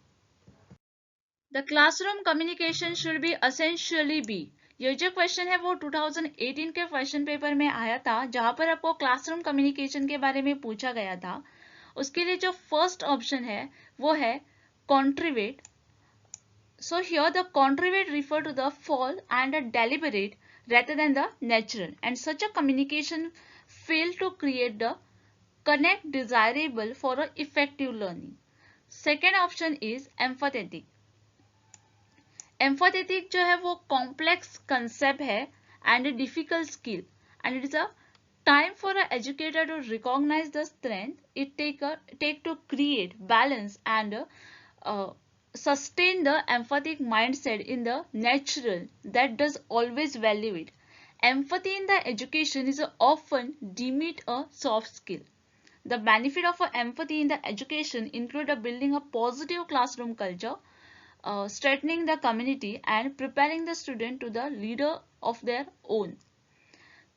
Speaker 1: The classroom communication should be essentially B. ये जो क्वेश्चन है वो 2018 के क्वेश्चन पेपर में आया था जहां पर आपको क्लासरूम कम्युनिकेशन के बारे में पूछा गया था. उसके लिए जो फर्स्ट ऑप्शन है वो है contribute. So here the contribute refer to the fall and the deliberate rather than the natural, and such a communication fail to create the connect desirable for a effective learning. Second option is empathetic. Empathetic जो है वो complex concept है and a difficult skill, and it is a time for an educator to recognize the strength it take to create balance and sustain the empathic mindset in the natural that does always value it. Empathy in the education is often deemed a soft skill. The benefit of empathy in the education include building a positive classroom culture, strengthening the community and preparing the student to the leader of their own.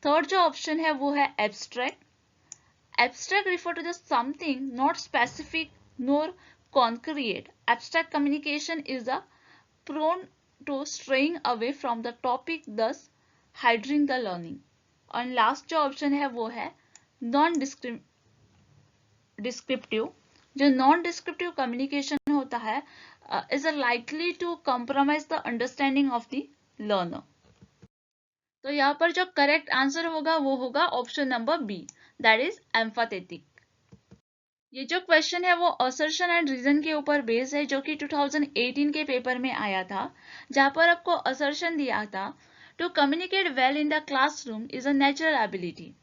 Speaker 1: Third जो option है वो है abstract. Abstract refer to the something not specific nor concrete. Abstract communication is prone to straying away from the topic, thus hindering the learning. And last जो option है वो है non descriptive. जो non descriptive communication होता है is likely to compromise the understanding of the learner. तो यहाँ पर जो करेक्ट आंसर होगा वो होगा option number B, that is empathetic. ये जो क्वेश्चन है वो असर्शन एंड रीजन के ऊपर बेस है जो कि 2018 के पेपर में आया था जहां पर आपको असर्शन दिया था to communicate well in the classroom is a natural ability,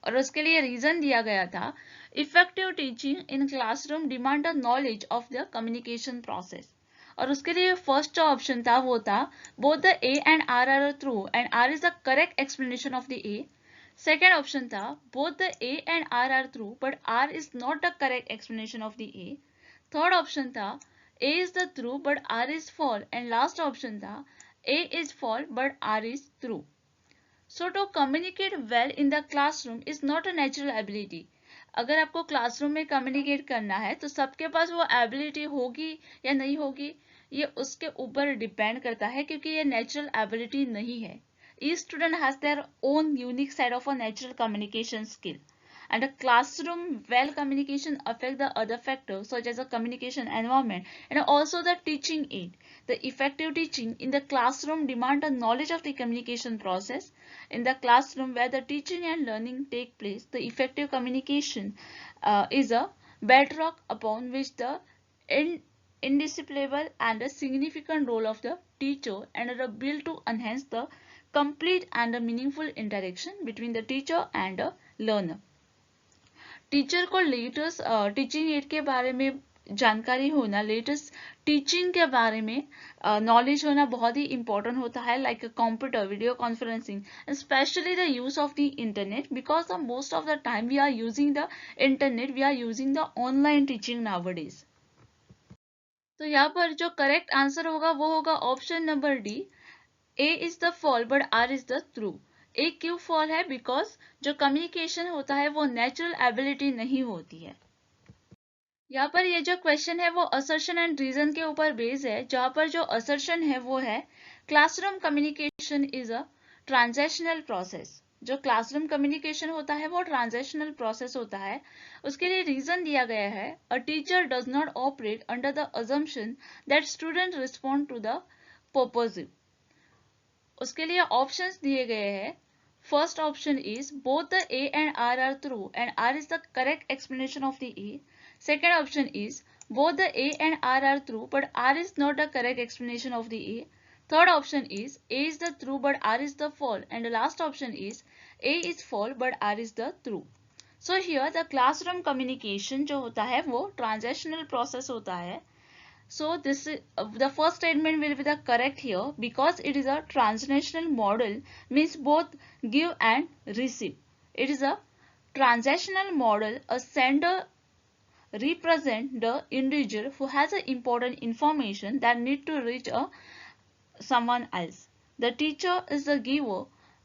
Speaker 1: और उसके लिए रीजन दिया गया था effective teaching in classroom demand the knowledge of the communication process. और उसके लिए फर्स्ट जो ऑप्शन था वो था both the A and R are true and R is the correct explanation of the A. Second option था both the A and R are true but R is not the correct explanation of the A. Third option था A is the true but R is false, and last option था A is false but R is true. So to communicate well in the classroom is not a natural ability. अगर आपको classroom में communicate करना है तो सबके पास वो ability होगी या नहीं होगी ये उसके ऊपर डिपेंड करता है क्योंकि ये नेचुरल एबिलिटी नहीं है. Each student has their own unique set of a natural communication skill, and a classroom well communication affect the other factors such as a communication environment and also the teaching aid. The effective teaching in the classroom demand a knowledge of the communication process in the classroom where the teaching and learning take place. The effective communication is a bedrock upon which the indispensable and a significant role of the teacher and are built to enhance the complete and a meaningful interaction between the teacher and a learner. Teacher को latest teaching add के बारे में जानकारी होना, latest teaching के बारे में knowledge होना बहुत ही इंपॉर्टेंट होता है, like computer, video conferencing, specially the use of the internet, because the most of the time we are using the internet, we are using the online teaching nowadays. तो यहाँ पर जो करेक्ट आंसर होगा वो होगा option number D, A is the false but R is the true. A क्यों false है? Because जो कम्युनिकेशन होता है वो नेचुरल एबिलिटी नहीं होती है. यहाँ पर ये जो क्वेश्चन है वो असर्शन एंड रीजन के ऊपर बेस्ड है, जहाँ पर जो असर्शन है वो है classroom communication is a transactional process. जो क्लासरूम कम्युनिकेशन होता है वो ट्रांजैक्शनल प्रोसेस होता है. उसके लिए रीजन दिया गया है, a teacher does not operate under the assumption that student respond to the purposive. उसके लिए ऑप्शंस दिए गए हैं. First option is both the A and R are true and R is the correct explanation of the A. Second option is both the A and R are true but R is not the correct explanation of the A. Third option is A is the true but R is the false, and the last option is A is false but R is the true. So here the classroom communication जो होता है वो transactional process होता है. So this is, the first statement will be the correct here because it is a transactional model, means both give and receive. It is a transactional model. A sender represent the individual who has a important information that need to reach someone else. The teacher is the giver,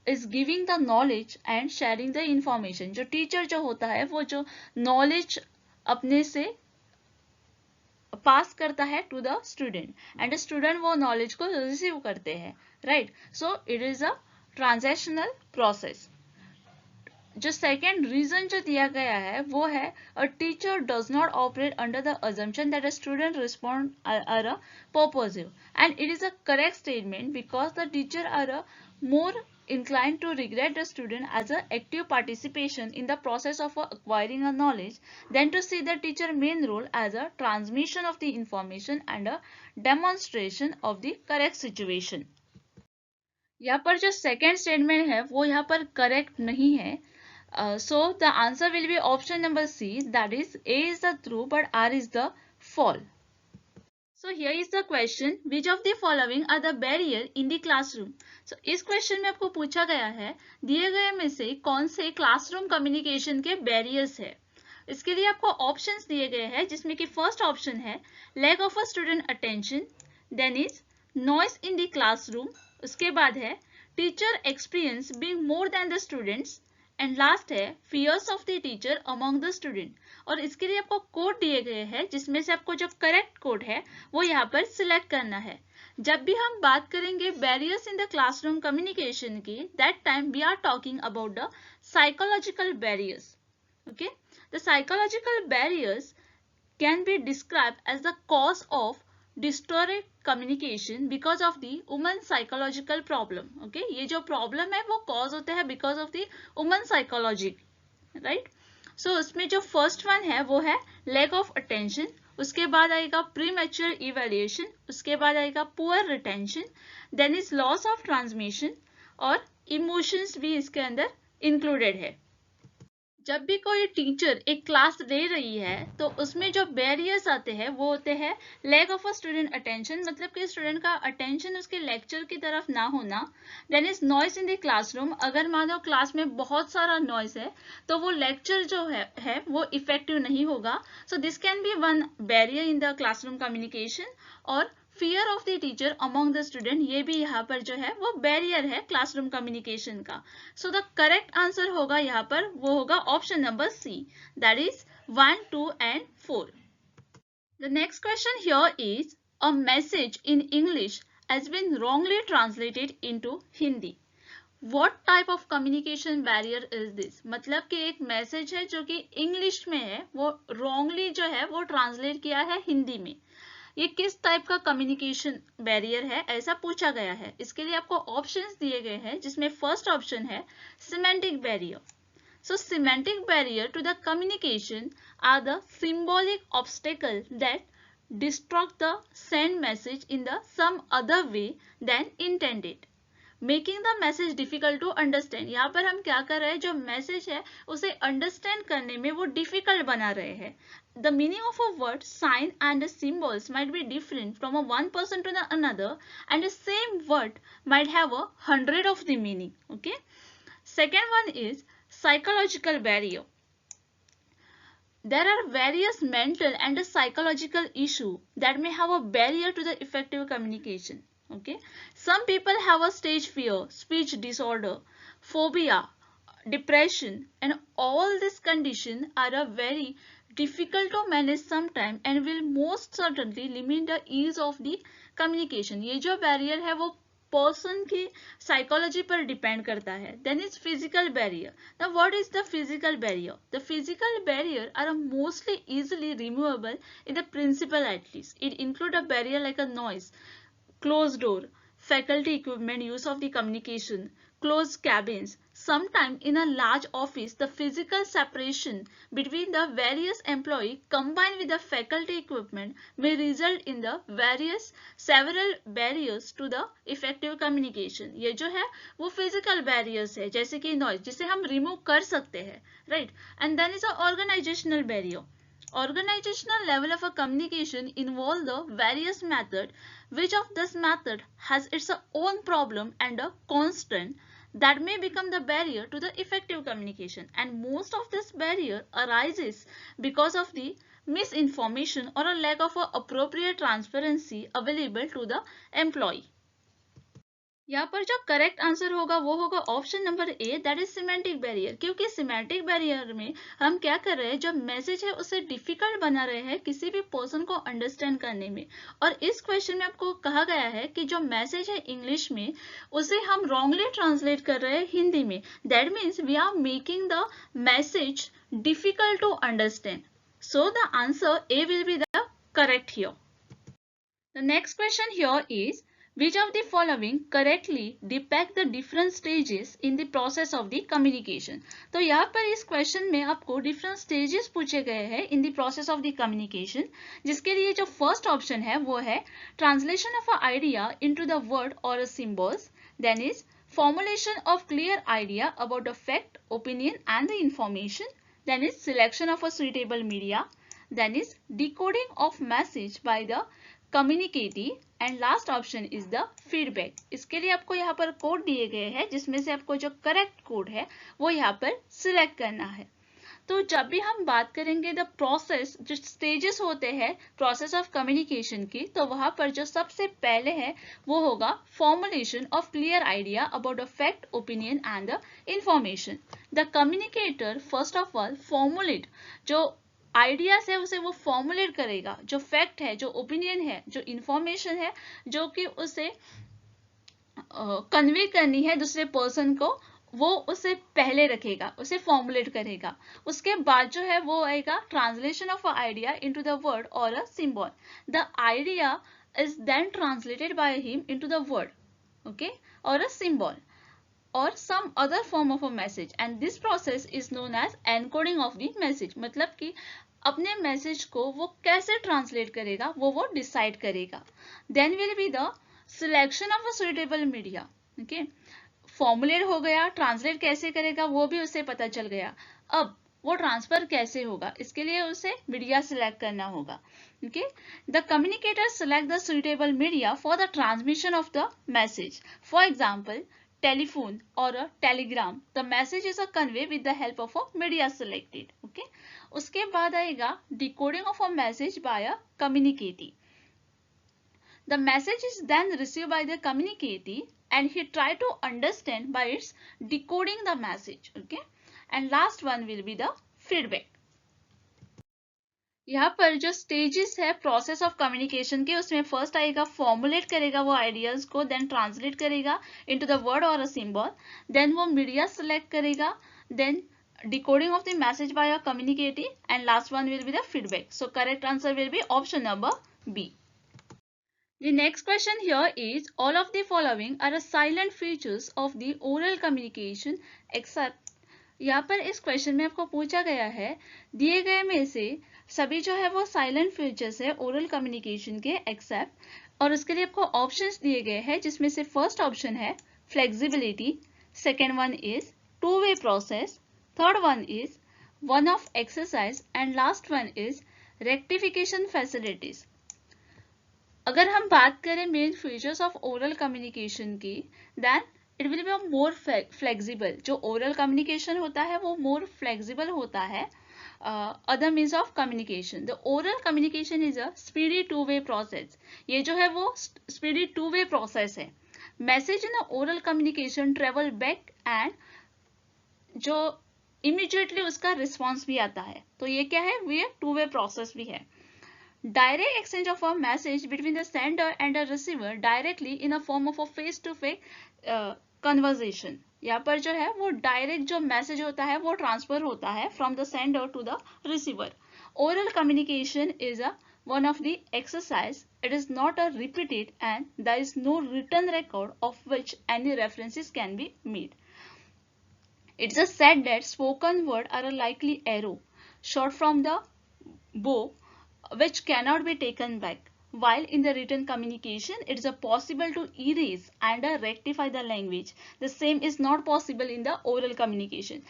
Speaker 1: is giving the knowledge and sharing the information. जो teacher जो होता है वो जो knowledge अपने से पास करता है to the student and the student वो knowledge को receive करते हैं, right? So it is a transactional process. जो सेकेंड रीजन जो दिया गया है वो है a teacher does not operate under the assumption that a student respond are a purposive, and it is a correct statement because the teacher are a more inclined to regret the student as an active participation in the process of acquiring a knowledge than to see the teacher main role as a transmission of the information and a demonstration of the correct situation. यहाँ पर जो second statement है वो यहाँ पर correct नहीं है. So the answer will be option number C, that is A is the true but R is the false. So here is the question, which of the following are the barrier in the classroom? So इस question में आपको पूछा गया है दिए गए में से कौन से क्लासरूम कम्युनिकेशन के बैरियर्स है. इसके लिए आपको ऑप्शंस दिए गए हैं जिसमें कि फर्स्ट ऑप्शन है lack of a student attention, then is noise in the classroom, उसके बाद है teacher experience being more than the students, and last है fears of the teacher among the student. और इसके लिए आपको कोड दिए गए हैं जिसमें से आपको जो करेक्ट कोड है वो यहाँ पर सिलेक्ट करना है. जब भी हम बात करेंगे barriers in the classroom communication की, that time we are talking about the psychological barriers. Okay, the psychological barriers can be describe as the cause of distorted communication because of the woman psychological problem. Okay, ये जो problem है वो cause होते हैं because of the woman psychology, right? So उसमें जो first one है वो है lack of attention, उसके बाद आएगा premature evaluation, उसके बाद आएगा poor retention, then is loss of transmission और emotions भी इसके अंदर included है. जब भी कोई टीचर एक क्लास ले रही है तो उसमें जो बैरियर्स आते हैं वो होते हैं lack of a student attention, मतलब कि स्टूडेंट का अटेंशन उसके लेक्चर की तरफ ना होना. Then is noise in the classroom, अगर मानो क्लास में बहुत सारा नॉइस है तो वो लेक्चर जो है वो इफेक्टिव नहीं होगा. So this can be one barrier in the classroom communication. और fear of the teacher among the student, ये भी यहाँ पर जो है वो बैरियर है क्लासरूम कम्युनिकेशन का. सो द करेक्ट आंसर होगा यहाँ पर वो होगा option number C, that is 1, 2 and 4. The next question here is a message in English has been wrongly translated into Hindi. What type of communication barrier is this? मतलब कि एक message है जो कि इंग्लिश में है वो wrongly जो है वो ट्रांसलेट किया है हिंदी में. ये किस टाइप का कम्युनिकेशन बैरियर है ऐसा पूछा गया है. इसके लिए आपको ऑप्शंस दिए गए हैं जिसमें फर्स्ट ऑप्शन है semantic barrier. So semantic barrier to the communication are the symbolic obstacle that distort the sent message in the some other way than intended. Making the message difficult to understand, यहाँ पर हम क्या कर रहे हैं, जो message है उसे अंडरस्टैंड करने में वो डिफिकल्ट बना रहे हैं. The meaning of a word, sign and symbols might be different from a one person to the another, and the same word might have 100 of the meaning. Okay. Second one is psychological barrier. There are various mental and psychological issues that may have a barrier to the effective communication. Okay. Some people have a stage fear, speech disorder, phobia, depression, and all these conditions are a very difficult to manage sometime and will most certainly limit the ease of the communication. ये जो barrier है वो person की psychology पर depend करता है. Then is physical barrier. Now what is the physical barrier? The physical barrier are mostly easily removable in the principle at least. It include a barrier like a noise, closed door, faculty equipment, use of the communication, closed cabins. Sometimes in a large office, the physical separation between the various employees combined with the faculty equipment may result in the several barriers to the effective communication. ये जो है वो physical barriers है, जैसे कि noise, जिसे हम remove कर सकते हैं, right? And then is a organizational barrier. Organizational level of a communication involve the various method. Which of this method has its own problem and a constraint that may become the barrier to the effective communication, and most of this barrier arises because of the misinformation or a lack of appropriate transparency available to the employee. यहाँ पर जो correct answer होगा वो होगा option number A, that is semantic barrier. क्योंकि semantic barrier में हम क्या कर रहे हैं, जो मैसेज है उसे डिफिकल्ट बना रहे हैं किसी भी पर्सन को अंडरस्टैंड करने में. और इस क्वेश्चन में आपको कहा गया है कि जो मैसेज है इंग्लिश में उसे हम रॉन्गली ट्रांसलेट कर रहे हैं हिंदी में. That means we are making the message difficult to understand. So the answer A will be the correct here. The next question here is which of the following correctly depict the different stages in the process of the communication. तो यहाँ पर इस question में आपको different stages पूछे गए हैं in the process of the communication, जिसके लिए जो फर्स्ट ऑप्शन है वो है translation of an idea into the word or a symbols. Then is formulation of clear idea about the fact, opinion and the information. Then is selection of a suitable media. Then is decoding of message by the communicatee. And last option is the feedback. इसके लिए आपको यहाँ पर code दिए गए हैं जिसमें से आपको जो करेक्ट कोड है वो यहाँ पर सिलेक्ट करना है. तो जब भी हम बात करेंगे द प्रोसेस, जो स्टेजेस होते हैं प्रोसेस ऑफ कम्युनिकेशन की, तो वहां पर जो सबसे पहले है वो होगा formulation of clear idea about the fact, opinion and the information. The communicator first of all formulate जो आइडियाज है उसे वो फॉर्मुलेट करेगा, जो फैक्ट है, जो ओपिनियन है, जो इंफॉर्मेशन है जो कि उसे कन्वे करनी है दूसरे पर्सन को, वो उसे पहले रखेगा, उसे फॉर्मुलेट करेगा. उसके बाद जो है वो आएगा translation of a idea into the word or a symbol. The idea is then translated by him into the word, okay, or a symbol or some other form of a message, and this process is known as encoding of the message. मतलब कि अपने message को वो कैसे translate करेगा वो decide करेगा. Then will be the selection of a suitable media. Okay, formulate हो गया, ट्रांसलेट कैसे करेगा वो भी उसे पता चल गया. अब वो ट्रांसफर कैसे होगा, इसके लिए उसे मीडिया सिलेक्ट करना होगा. Okay, the communicator select the suitable media for the transmission of the message. For example telephone or a telegram, the message is a convey with the help of a media selected. Okay, उसके बाद आएगा decoding of a message by a communicatee. The message is then received by the communicatee and he try to understand by its decoding the message. Okay, and last one will be the feedback. यहाँ पर जो stages है process of communication के, उसमें first आएगा formulate करेगा वो ideas को, देन ट्रांसलेट करेगा into the word or a symbol, then वो मीडिया सेलेक्ट करेगा, then decoding of the message by a communicatee, and last one will be the feedback. So correct answer will be option number B. The next question here is all of the following are silent features of the oral communication except. यहाँ पर इस question में आपको पूछा गया है दिए गए में से सभी जो है वो साइलेंट फीचर्स है ओरल कम्युनिकेशन के एक्सेप्ट, और उसके लिए आपको ऑप्शंस दिए गए हैं जिसमें से फर्स्ट ऑप्शन है flexibility, second one is two-way process, third one is one-off exercise, and last one is rectification facilities. अगर हम बात करें main features of oral communication की, then it will be more flexible. जो ओरल कम्युनिकेशन होता है वो मोर फ्लेक्सिबल होता है other means of communication. The oral communication is a speedy two-way process. ये जो है वो speedy two-way process है. Message in a oral communication travel back and जो immediately उसका response भी आता है. तो ये क्या है, ये two-way process भी है. Direct exchange of a message between the sender and the receiver directly in a form of a face-to-face conversation. यहाँ पर जो है वो डायरेक्ट जो मैसेज होता है वो ट्रांसफर होता है from the sender to the receiver. Oral communication is a one of the exercise. It is not a repeated and there is no written record of which any references can be made. It's a said that spoken words are a likely arrow shot from the bow which cannot be taken back. While in the written communication, it is possible to erase and rectify the language. The same is not possible in the oral communication.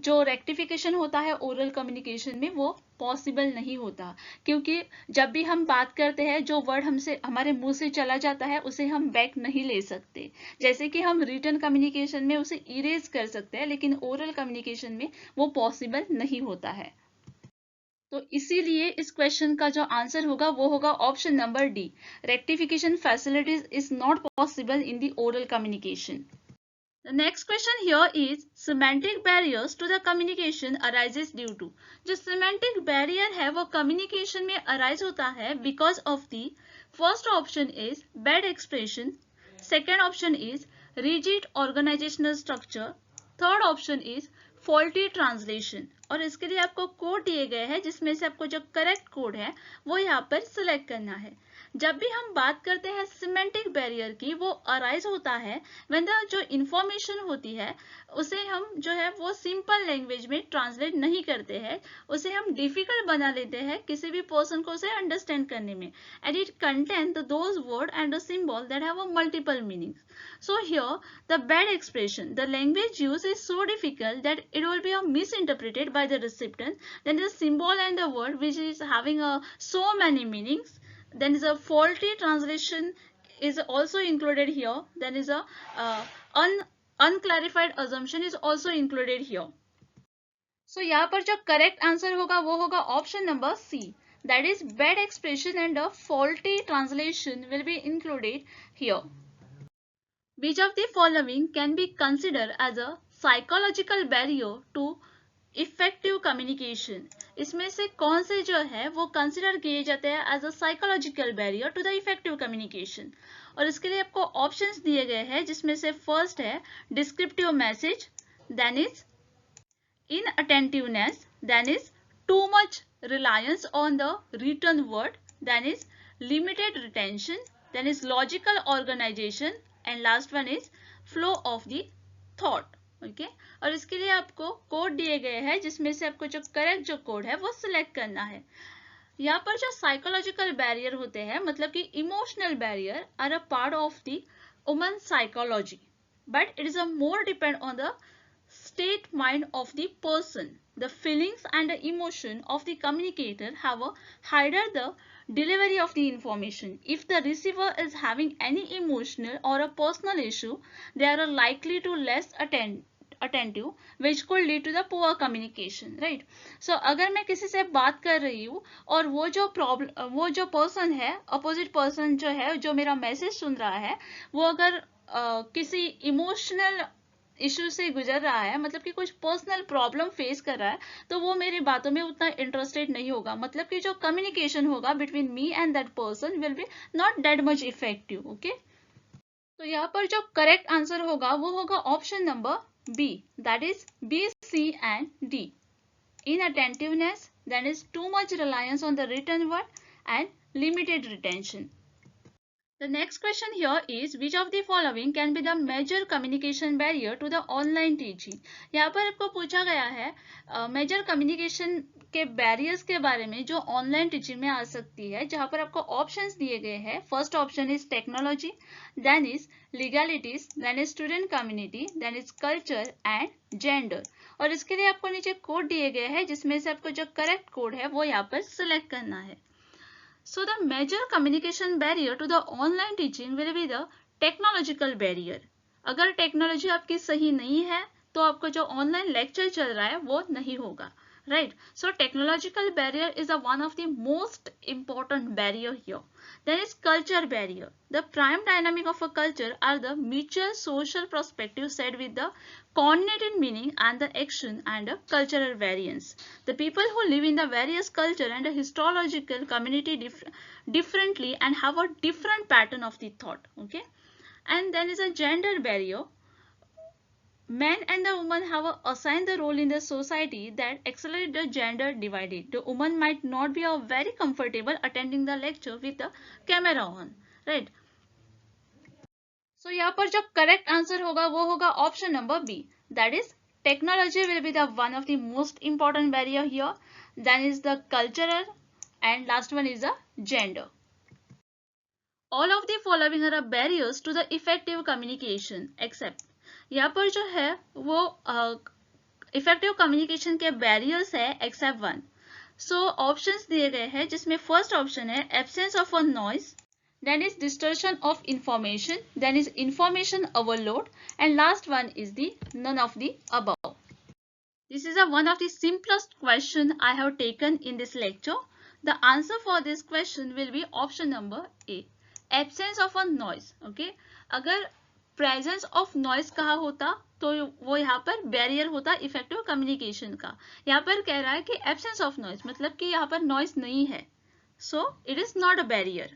Speaker 1: जो rectification होता है oral communication में वो possible नहीं होता, क्योंकि जब भी हम बात करते हैं जो word हमसे हमारे मुंह से चला जाता है उसे हम back नहीं ले सकते. जैसे कि हम written communication में उसे erase कर सकते हैं, लेकिन oral communication में वो possible नहीं होता है. तो इसीलिए इस क्वेश्चन का जो आंसर होगा वो होगा option number D. Rectification facilities is not possible in the oral communication. The next question here is semantic barriers to the communication arises due to. जो semantic barrier है वो communication में arise होता है because of the first option is bad expression, second option is rigid organizational structure, third option is faulty translation. और इसके लिए आपको कोड दिए गए हैं जिसमें से आपको जो करेक्ट कोड है वो यहाँ पर सिलेक्ट करना है. जब भी हम बात करते हैं सिमेंटिक बैरियर की, वो अराइज होता है व्हेन द जो इंफॉर्मेशन होती है उसे हम जो है वो सिंपल लैंग्वेज में ट्रांसलेट नहीं करते हैं, उसे हम डिफिकल्ट बना लेते हैं किसी भी पर्सन को उसे अंडरस्टैंड करने में. And it contain those word and the symbol that have a multiple meanings. So here the bad expression, the language use is so difficult that it will be misinterpreted by the recipient. Then the symbol and the word which is having so many meanings. Then is a faulty translation is also included here. Then is a unclarified assumption is also included here. So यहाँ पर जो correct answer होगा वो होगा option number C. That is bad expression and a faulty translation will be included here. Which of the following can be considered as a psychological barrier to effective communication? इसमें से कौन से जो है वो कंसिडर किए जाते हैं as a psychological barrier to the effective communication. और इसके लिए आपको ऑप्शंस दिए गए हैं जिसमें से फर्स्ट है descriptive message, then is inattentiveness, then is too much reliance on the written word, then is limited retention, then is logical organisation, and last one is flow of the thought. Okay, और इसके लिए आपको code दिए गए हैं जिसमें से आपको जो करेक्ट जो कोड है वो सिलेक्ट करना है. यहाँ पर जो साइकोलॉजिकल बैरियर होते हैं मतलब कि emotional barrier are a part of the human psychology, but it is a more depend on the state mind of the person. The feelings and the emotion of the communicator have hindered the delivery of the information. If the receiver is having any emotional or a personal issue, they are likely to less attentive, which could lead to the poor communication, right? So अगर मैं किसी से बात कर रही हूँ और वो जो पर्सन है, अपोजिट पर्सन जो है जो मेरा मैसेज सुन रहा है, वो अगर किसी इमोशनल इश्यू से गुजर रहा है, मतलब कि कुछ पर्सनल प्रॉब्लम फेस कर रहा है, तो वो मेरी बातों में उतना इंटरेस्टेड नहीं होगा. मतलब कि जो कम्युनिकेशन होगा between me and that person will be not that much effective. Okay, तो यहाँ पर जो करेक्ट आंसर होगा वो होगा option number B, that is B, C and D. Inattentiveness, that is too much reliance on the written word and limited retention. The next question here is which of the following can be the major communication barrier to the online teaching. यहाँ पर आपको पूछा गया है major communication के barriers के बारे में जो ऑनलाइन टीचिंग में आ सकती है, जहाँ पर आपको ऑप्शंस दिए गए हैं. First option is technology, then is legalities, then is student community, then is culture and gender. और इसके लिए आपको नीचे कोड दिए गए हैं जिसमें से आपको जो करेक्ट कोड है वो यहाँ पर सिलेक्ट करना है. So the major communication barrier to the online teaching will be the technological barrier. अगर टेक्नोलॉजी आपकी सही नहीं है तो आपको जो ऑनलाइन लेक्चर चल रहा है वो नहीं होगा. Right. So technological barrier is one of the most important barrier here. Then is culture barrier. The prime dynamic of a culture are the mutual social perspective set with the coordinated meaning and the action and the cultural variance. The people who live in the various culture and the histological community differently and have a different pattern of the thought. Okay. And then is a gender barrier. Men and the woman have assigned the role in the society that accelerate the gender divided. The woman might not be very comfortable attending the lecture with the camera on, right? So यहाँ पर जो correct answer होगा वो होगा option number B. That is technology will be the one of the most important barrier here. Then is the cultural and last one is the gender. All of the following are barriers to the effective communication except यहाँ पर जो है वो effective communication के barriers है except one. So options दिए गए हैं जिसमें फर्स्ट ऑप्शन है absence of a noise, then is distortion of information, then is information overload and last one is the none of the above. This is one of the simplest question I have taken in this lecture. The answer for this question will be option number A. Absence of a noise. Okay. अगर presence of noise कहा होता तो वो यहाँ पर barrier होता effective communication का. यहाँ पर कह रहा है कि एब्सेंस ऑफ नॉइस मतलब कि यहाँ पर नॉइस नहीं है, so it is not a barrier.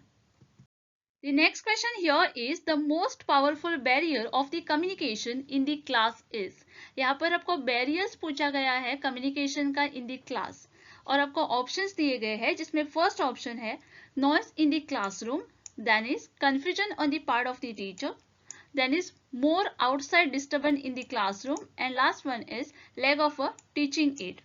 Speaker 1: The next question here is the most powerful barrier of the communication in the class is. यहाँ पर आपको बैरियर्स पूछा गया है कम्युनिकेशन का इन द क्लास और आपको ऑप्शंस दिए गए हैं जिसमें फर्स्ट ऑप्शन है noise in the classroom, then is confusion on the part of the teacher, then is more outside disturbance in the classroom and last one is lack of a teaching aid.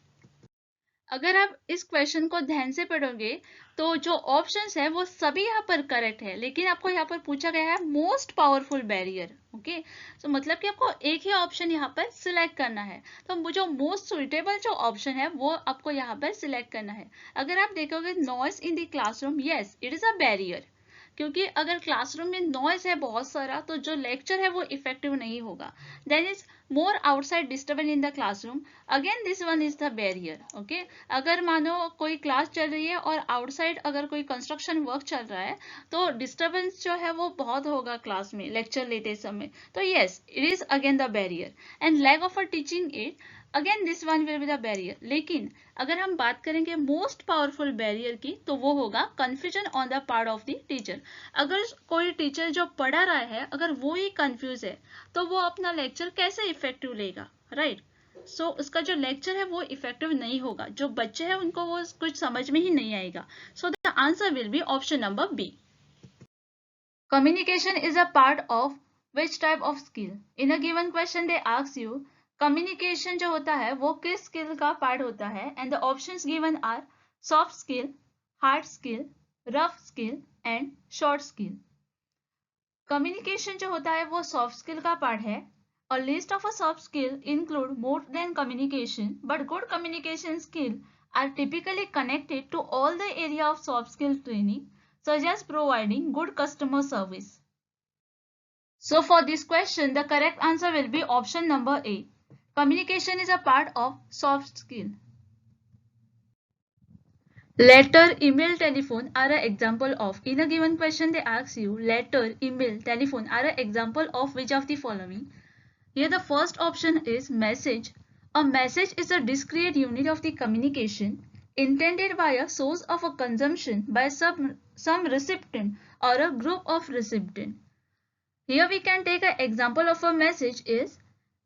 Speaker 1: अगर आप इस question को ध्यान से पढ़ोगे तो जो options है वो सभी यहाँ पर करेक्ट है, लेकिन आपको यहाँ पर पूछा गया है मोस्ट पावरफुल बैरियर. ओके, तो मतलब कि आपको एक ही ऑप्शन यहाँ पर सिलेक्ट करना है. तो जो मोस्ट सुइटेबल जो ऑप्शन है वो आपको यहाँ पर सिलेक्ट करना है. अगर आप देखोगे noise in the classroom, yes it is a barrier, क्योंकि अगर क्लासरूम में नॉइज है बहुत सारा तो जो लेक्चर है वो इफेक्टिव नहीं होगा. Then is more outside disturbance in the classroom, again this one is the barrier. Okay, अगर मानो कोई क्लास चल रही है और आउटसाइड अगर कोई कंस्ट्रक्शन वर्क चल रहा है तो डिस्टर्बेंस जो है वो बहुत होगा क्लास में लेक्चर लेते समय, तो yes it is again the barrier. And lack of a teaching aid, again this one will be the barrier. लेकिन अगर हम बात करेंगे मोस्ट पावरफुल बैरियर की तो वो होगा confusion on the part of the teacher. अगर कोई टीचर जो पढ़ा रहा है अगर वो ही कंफ्यूज है तो वो अपना लेक्चर कैसे इफेक्टिव लेगा, राइट? सो उसका जो लेक्चर है वो इफेक्टिव नहीं होगा, जो बच्चे हैं उनको वो कुछ समझ में ही नहीं आएगा. So the answer will be option number B. Communication is a part of which type of skill. In a given question they ask you communication जो होता है वो किस स्किल का पार्ट होता है and the options given are soft skill, hard skill, rough skill and short skill. Communication जो होता है वो सॉफ्ट स्किल का पार्ट है. A list of a soft skill include more than communication but good communication skill are typically connected to all the area of soft skill training such as providing good customer service. So for this question the correct answer will be option number A. Communication is a part of soft skill. Letter, email, telephone are an example of. In a given question they ask you letter, email, telephone are an example of which of the following. Here the first option is message. A message is a discrete unit of the communication intended by a source of a consumption by some recipient or a group of recipient. Here we can take an example of a message is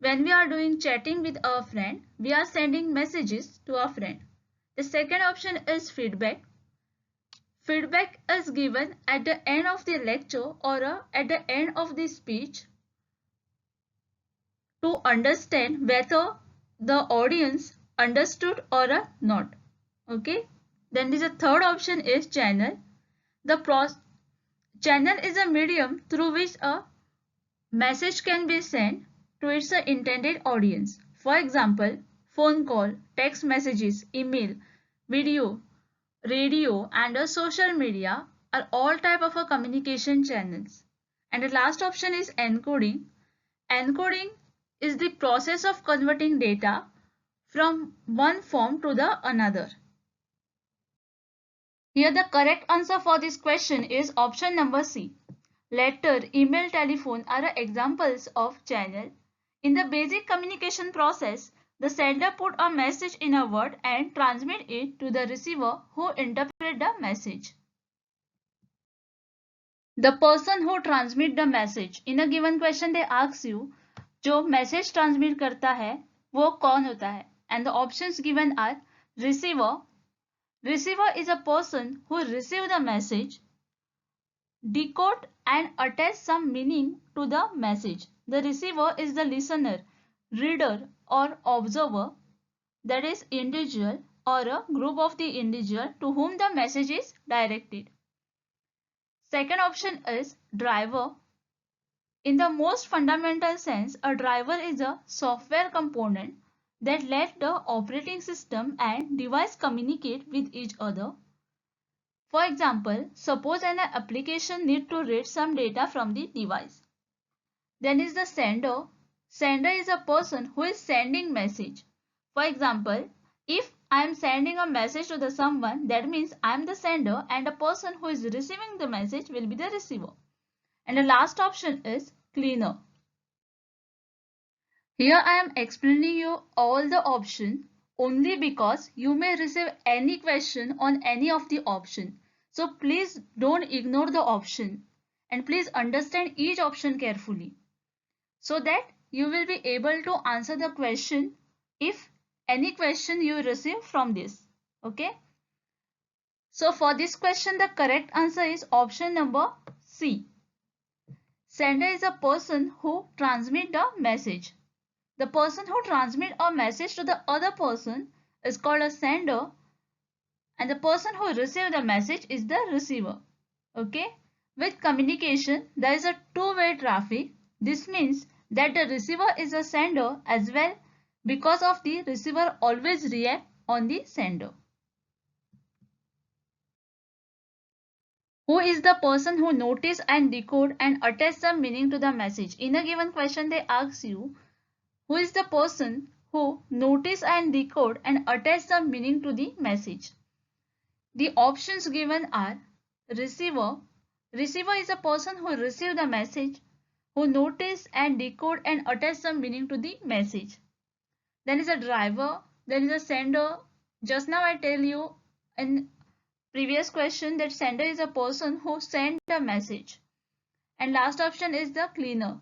Speaker 1: when we are doing chatting with our friend, we are sending messages to our friend. The second option is feedback. Feedback is given at the end of the lecture or at the end of the speech to understand whether the audience understood or not. Okay. Then the third option is channel. Channel is a medium through which a message can be sent to its intended audience. For example, phone call, text messages, email, video, radio, and social media are all type of communication channels. And the last option is encoding. Encoding is the process of converting data from one form to the another. Here the correct answer for this question is option number C. Letter, email, telephone are examples of channel. In the basic communication process, the sender put a message in a word and transmit it to the receiver who interpret the message. The person who transmit the message. In a given question they ask you, जो message transmit करता है वो कौन होता है? And the options given are receiver. Receiver is a person who receive the message, decode and attach some meaning to the message. The receiver is the listener, reader or observer, that is individual or a group of the individual to whom the message is directed. Second option is driver. In the most fundamental sense, a driver is a software component that let the operating system and device communicate with each other. For example, suppose an application needs to read some data from the device. Then is the sender. Sender is a person who is sending message. For example, if I am sending a message to someone, that means I am the sender and the person who is receiving the message will be the receiver. And the last option is cleaner. Here I am explaining you all the options only because you may receive any question on any of the option. So please don't ignore the option and please understand each option carefully so that you will be able to answer the question if any question you receive from this. Okay. So for this question the correct answer is option number C. Sender is a person who transmits the message. The person who transmits a message to the other person is called a sender and the person who receives the message is the receiver. Okay. With communication, there is a two-way traffic. This means that the receiver is a sender as well because of the receiver always react on the sender. Who is the person who notice and decode and attach some meaning to the message? In a given question they ask you, who is the person who notice and decode and attach some meaning to the message? The options given are receiver. Receiver is a person who receives the message, who notice and decode and attach some meaning to the message. Then is a driver. Then is a sender. Just now I tell you in previous question that sender is a person who sent the message. And last option is the cleaner.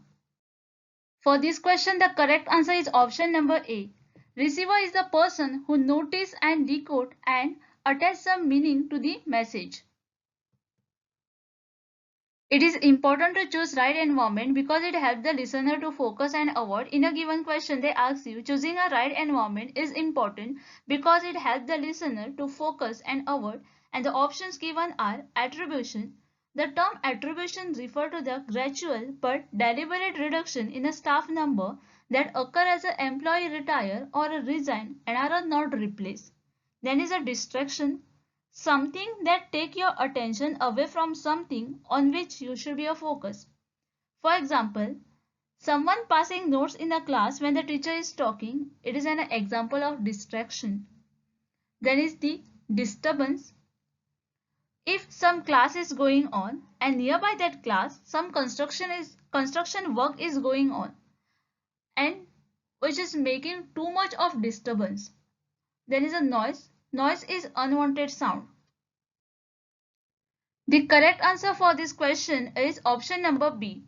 Speaker 1: For this question, the correct answer is option number A. Receiver is the person who notice and decode and attach some meaning to the message. It is important to choose right environment because it helps the listener to focus and avoid. In a given question, they ask you, choosing a right environment is important because it helps the listener to focus and avoid. And the options given are attribution. The term attribution refers to the gradual but deliberate reduction in a staff number that occur as an employee retire or resign and are not replaced. Then is a distraction. Something that take your attention away from something on which you should be a focus. For example, someone passing notes in a class when the teacher is talking, it is an example of distraction. Then is the disturbance. If some class is going on and nearby that class some construction work is going on and which is making too much of disturbance. There is a noise. Noise is unwanted sound. The correct answer for this question is option number B.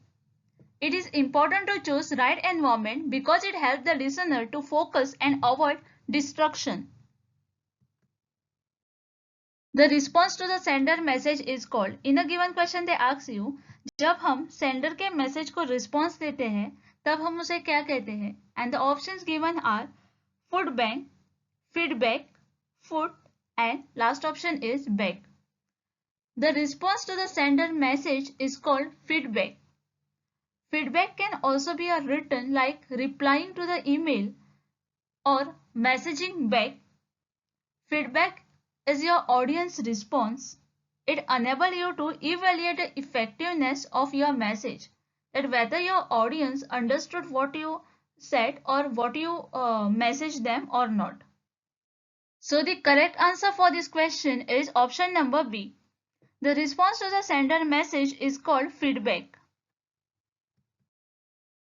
Speaker 1: It is important to choose right environment because it helps the listener to focus and avoid distraction. The response to the sender message is called. In a given question they ask you, जब हम sender के message को response देते हैं तब हम उसे क्या कहते हैं? And the options given are feedback, feedback, foot, and last option is back. The response to the sender message is called feedback. Feedback can also be written like replying to the email or messaging back. Feedback is your audience response. It enables you to evaluate the effectiveness of your message, that whether your audience understood what you said or what you messaged them or not. So the correct answer for this question is option number B. The response to the sender message is called feedback.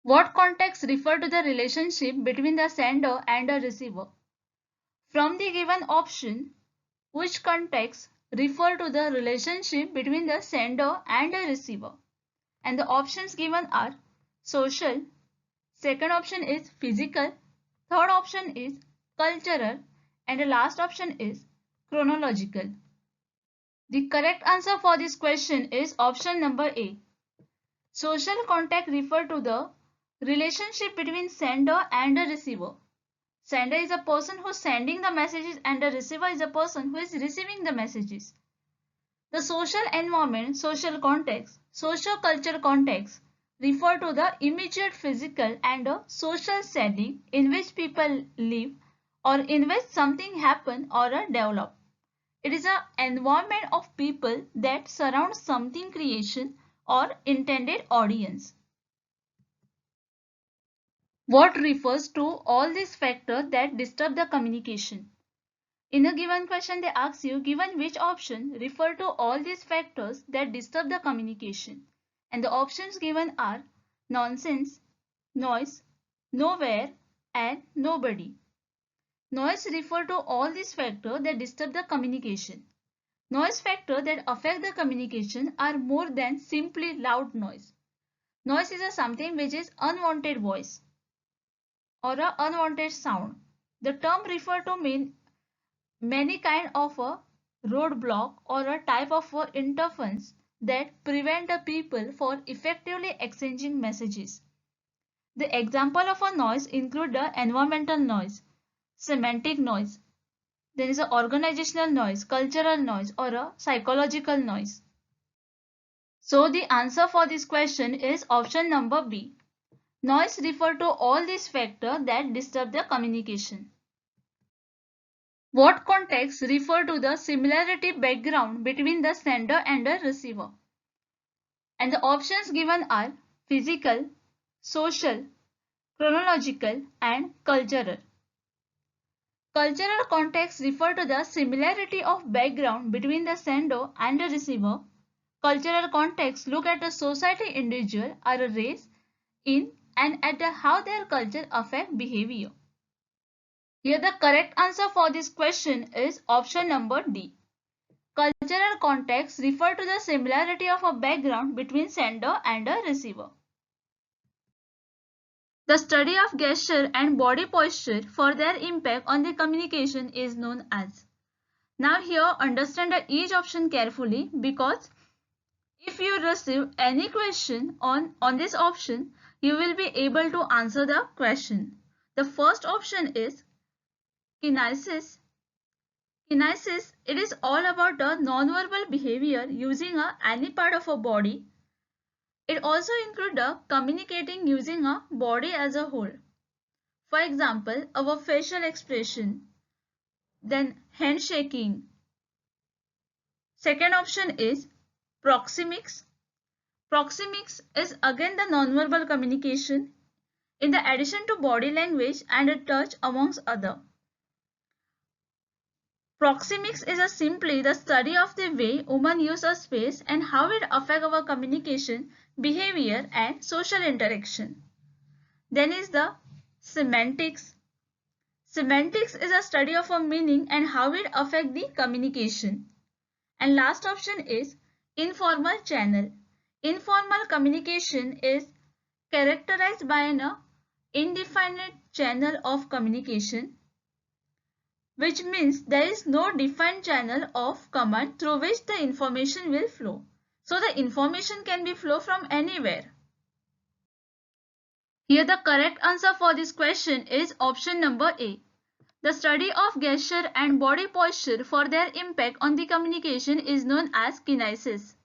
Speaker 1: What context refer to the relationship between the sender and the receiver? From the given option, which context refer to the relationship between the sender and the receiver? And the options given are social, second option is physical, third option is cultural, and the last option is chronological. The correct answer for this question is option number A. Social contact refer to the relationship between sender and the receiver. Sender is a person who is sending the messages and the receiver is a person who is receiving the messages. The social environment, social context, socio-cultural context refer to the immediate physical and social setting in which people live or in which something happen or develop. It is an environment of people that surround something creation or intended audience. What refers to all these factors that disturb the communication? In a given question, they ask you, given which option refer to all these factors that disturb the communication? And the options given are nonsense, noise, nowhere, and nobody. Noise refer to all these factors that disturb the communication. Noise factors that affect the communication are more than simply loud noise. Noise is something which is unwanted voice or an unwanted sound. The term refer to many kind of a roadblock or a type of a interference that prevent the people for effectively exchanging messages. The example of a noise include the environmental noise, semantic noise, there is a organizational noise, cultural noise, or a psychological noise. So the answer for this question is option number B. Noise refer to all these factors that disturb the communication. What context refer to the similarity background between the sender and the receiver? And the options given are physical, social, chronological, and cultural. Cultural context refer to the similarity of background between the sender and the receiver. Cultural context look at the society individual or a race in and at how their culture affect behavior. Here the correct answer for this question is option number D. Cultural context refer to the similarity of a background between sender and a receiver. The study of gesture and body posture for their impact on the communication is known as. Now here understand each option carefully, because if you receive any question on this option, you will be able to answer the question. The first option is kinesis. Kinesis, it is all about the non-verbal behavior using any part of a body. It also includes communicating using a body as a whole. For example, our facial expression, then handshaking. Second option is proxemics. Proxemics is again the non-verbal communication in the addition to body language and a touch amongst other. Proxemics is simply the study of the way women use a space and how it affects our communication, behavior, and social interaction. Then is the semantics. Semantics is a study of a meaning and how it affects the communication. And last option is informal channel. Informal communication is characterized by an indefinite channel of communication which means there is no defined channel of command through which the information will flow. So the information can be flow from anywhere. Here the correct answer for this question is option number A. The study of gesture and body posture for their impact on the communication is known as kinesis.